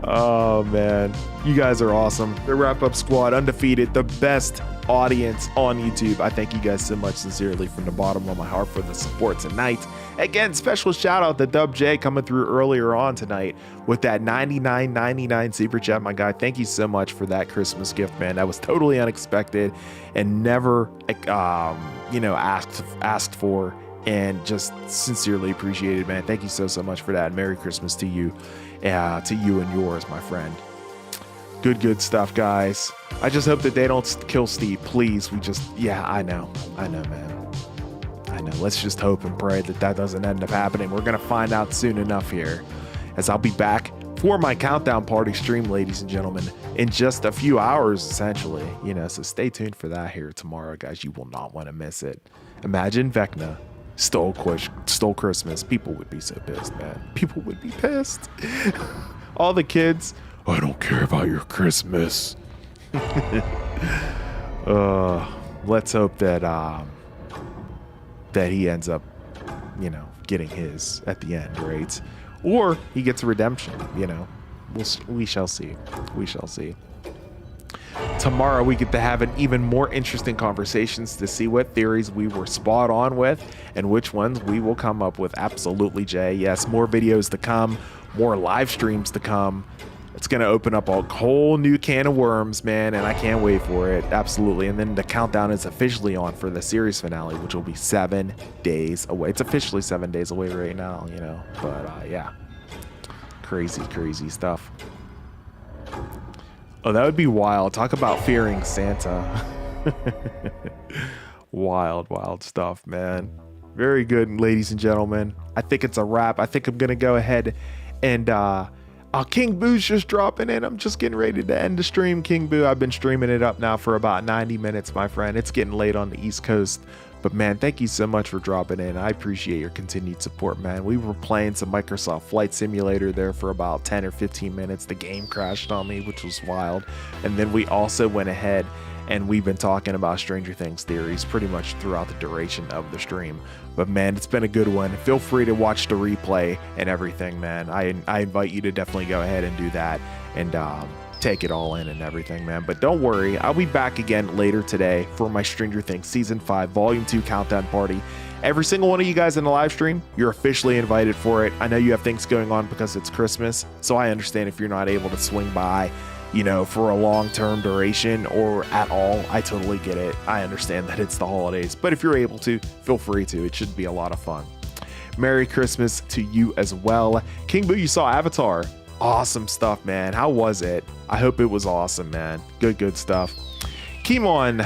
Oh man, you guys are awesome. The Wrap Up Squad, undefeated, the best audience on YouTube. I thank you guys so much sincerely from the bottom of my heart for the support tonight. Again, special shout out to Dub J coming through earlier on tonight with that $99.99 super chat, my guy. Thank you so much for that Christmas gift, man. That was totally unexpected and never asked for, and just sincerely appreciated, man. Thank you so much for that. Merry Christmas to you and yours, my friend. Good stuff, guys. I just hope that they don't kill Steve, please. I know, man. I know. Let's just hope and pray that doesn't end up happening. We're going to find out soon enough here, as I'll be back for my countdown party stream, ladies and gentlemen, in just a few hours, essentially. You know, so stay tuned for that here tomorrow, guys. You will not want to miss it. Imagine Vecna stole Christmas. People would be so pissed, man. People would be pissed. All the kids, I don't care about your Christmas. Let's hope that he ends up, getting his at the end, right? Or he gets a redemption, we shall see. Tomorrow we get to have an even more interesting conversations to see what theories we were spot on with and which ones we will come up with. Absolutely, Jay. Yes, more videos to come, more live streams to come. It's going to open up a whole new can of worms, man, and I can't wait for it. Absolutely. And then the countdown is officially on for the series finale, which will be 7 days away. It's officially 7 days away right now, but yeah. Crazy stuff. Oh, that would be wild. Talk about fearing Santa. Wild stuff, man. Very good, ladies and gentlemen. I think it's a wrap. I think I'm going to go ahead and King Boo's just dropping in. I'm just getting ready to end the stream. King Boo, I've been streaming it up now for about 90 minutes, my friend. It's getting late on the East Coast. But man, thank you so much for dropping in. I appreciate your continued support, man. We were playing some Microsoft Flight Simulator there for about 10 or 15 minutes. The game crashed on me, which was wild. And then we also went ahead and we've been talking about Stranger Things theories pretty much throughout the duration of the stream. But man, it's been a good one. Feel free to watch the replay and everything, man. I invite you to definitely go ahead and do that and take it all in and everything, man. But don't worry, I'll be back again later today for my Stranger Things Season 5 Volume 2 countdown party. Every single one of you guys in the live stream, you're officially invited for it. I know you have things going on because it's Christmas, so I understand if you're not able to swing by, for a long-term duration or at all. I totally get it. I understand that it's the holidays, but if you're able to, feel free to. It should be a lot of fun. Merry Christmas to you as well. King Boo, you saw Avatar. Awesome stuff, man. How was it? I hope it was awesome, man. Good stuff. Kimon,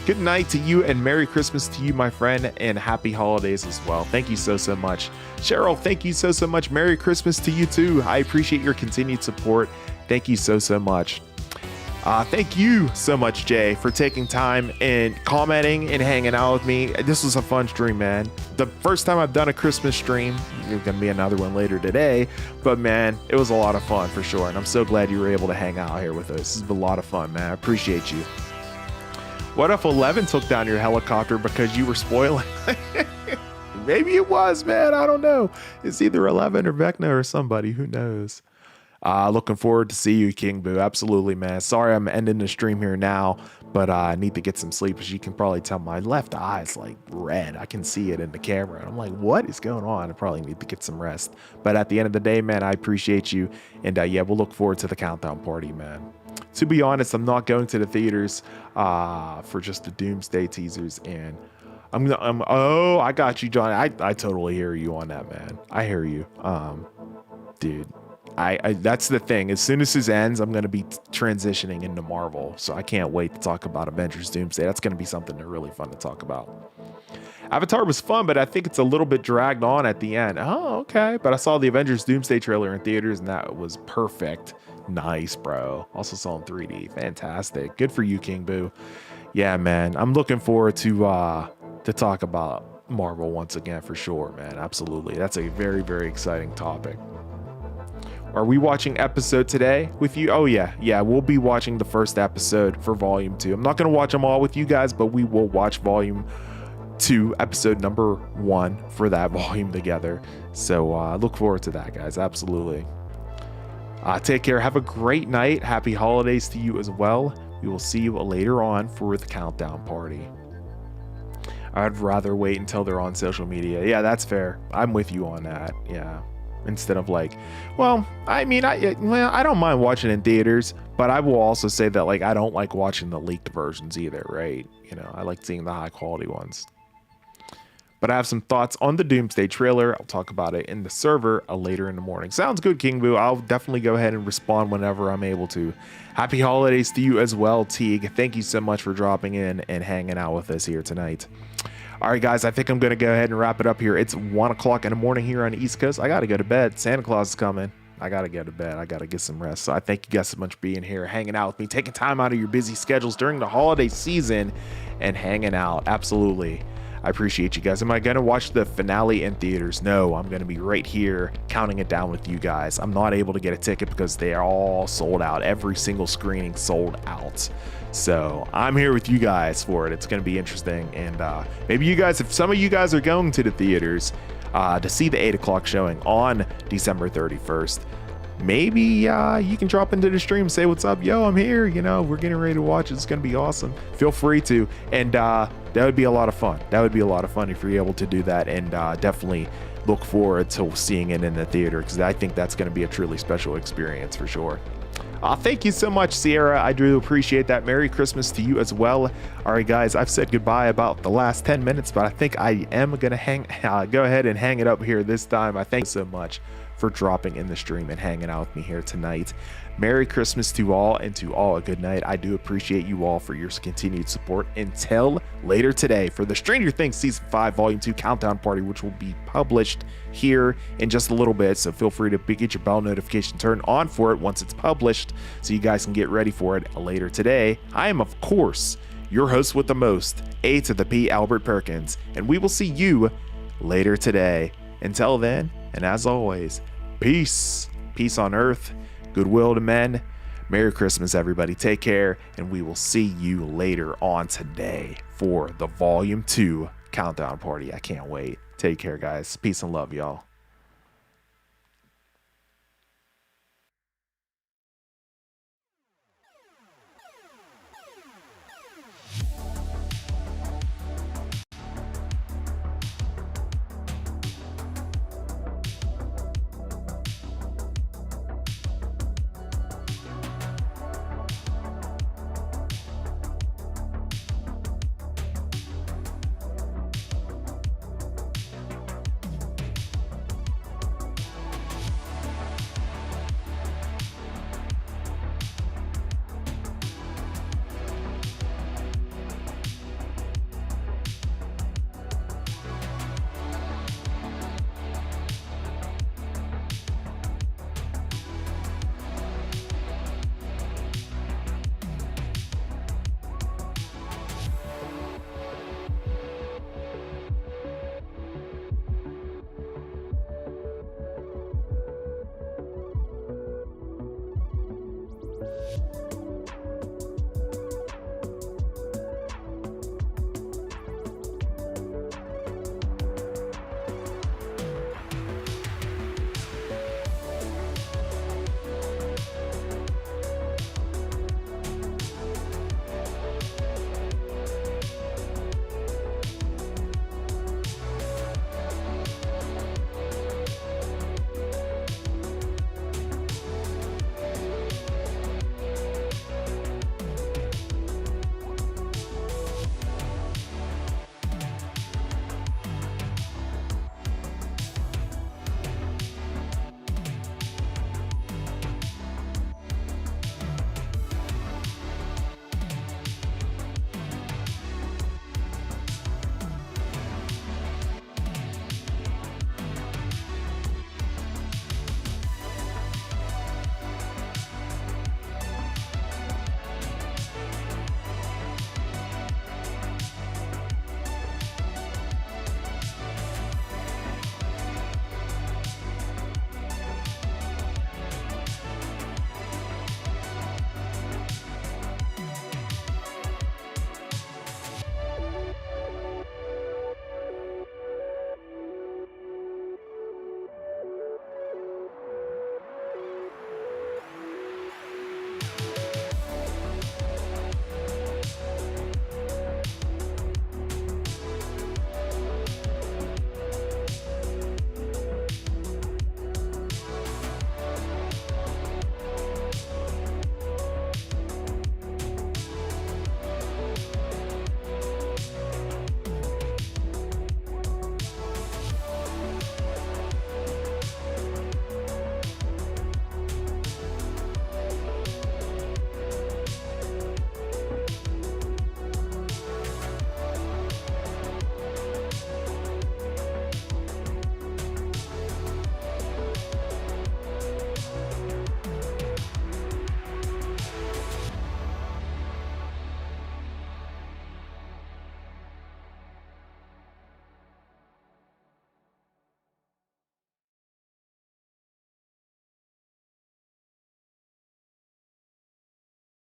good night to you and Merry Christmas to you, my friend, and happy holidays as well. Thank you so much. Cheryl, thank you so much. Merry Christmas to you too. I appreciate your continued support. Thank you so much. Thank you so much, Jay, for taking time and commenting and hanging out with me. This was a fun stream, man. The first time I've done a Christmas stream. There's going to be another one later today. But, man, it was a lot of fun for sure. And I'm so glad you were able to hang out here with us. This has been a lot of fun, man. I appreciate you. What if 11 took down your helicopter because you were spoiling? Maybe it was, man. I don't know. It's either 11 or Vecna or somebody. Who knows? Looking forward to see you, King Boo. Absolutely, man. Sorry I'm ending the stream here now, but I need to get some sleep. As you can probably tell, my left eye is like red. I can see it in the camera. And I'm like, what is going on? I probably need to get some rest. But at the end of the day, man, I appreciate you. And yeah, we'll look forward to the countdown party, man. To be honest, I'm not going to the theaters for just the Doomsday teasers. And oh, I got you, John. I totally hear you on that, man. I hear you. Dude. That's the thing. As soon as this ends, I'm going to be transitioning into Marvel. So I can't wait to talk about Avengers Doomsday. That's going to be something really fun to talk about. Avatar was fun, but I think it's a little bit dragged on at the end. Oh, okay. But I saw the Avengers Doomsday trailer in theaters, and that was perfect. Nice, bro. Also saw in 3D. Fantastic. Good for you, King Boo. Yeah, man. I'm looking forward to talk about Marvel once again for sure, man. Absolutely. That's a very, very exciting topic. Are we watching episode today with you? Oh yeah, we'll be watching the first episode for volume 2. I'm not going to watch them all with you guys, but we will watch volume 2, episode number 1 for that volume together. So look forward to that, guys. Absolutely. Take care. Have a great night. Happy holidays to you as well. We will see you later on for the countdown party. I'd rather wait until they're on social media. Yeah, that's fair. I'm with you on that. Yeah. Instead of like, well, I mean, I don't mind watching in theaters, but I will also say that like I don't like watching the leaked versions either, right? You know, I like seeing the high quality ones. But I have some thoughts on the Doomsday trailer. I'll talk about it in the server later in the morning. Sounds good, King Boo. I'll definitely go ahead and respond whenever I'm able to. Happy holidays to you as well, Teague. Thank you so much for dropping in and hanging out with us here tonight. All right, guys, I think I'm going to go ahead and wrap it up here. It's 1 o'clock in the morning here on the East Coast. I got to go to bed. Santa Claus is coming. I got to go to bed. I got to get some rest. So I thank you guys so much for being here, hanging out with me, taking time out of your busy schedules during the holiday season and hanging out. Absolutely. I appreciate you guys. Am I going to watch the finale in theaters? No, I'm going to be right here counting it down with you guys. I'm not able to get a ticket because they are all sold out. Every single screening sold out. So I'm here with you guys for it. It's going to be interesting. And maybe you guys, if some of you guys are going to the theaters to see the 8 o'clock showing on December 31st, maybe you can drop into the stream, say what's up. Yo, I'm here. You know, we're getting ready to watch it. It's going to be awesome. Feel free to. And that would be a lot of fun. That would be a lot of fun if you're able to do that. And definitely look forward to seeing it in the theater, because I think that's going to be a truly special experience for sure. Thank you so much, Sierra. I do appreciate that. Merry Christmas to you as well. All right, guys, I've said goodbye about the last 10 minutes, but I think I am going to go ahead and hang it up here this time. I thank you so much for dropping in the stream and hanging out with me here tonight. Merry Christmas to all, and to all a good night. I do appreciate you all for your continued support. Until later today for the Stranger Things Season 5 Volume 2 Countdown Party, which will be published here in just a little bit. So feel free to get your bell notification turned on for it once it's published so you guys can get ready for it later today. I am, of course, your host with the most, A to the P, Albert Perkins, and we will see you later today. Until then, and as always, peace. Peace on earth. Goodwill to men. Merry Christmas, everybody. Take care, and we will see you later on today for the Volume 2 Countdown Party. I can't wait. Take care, guys. Peace and love, y'all.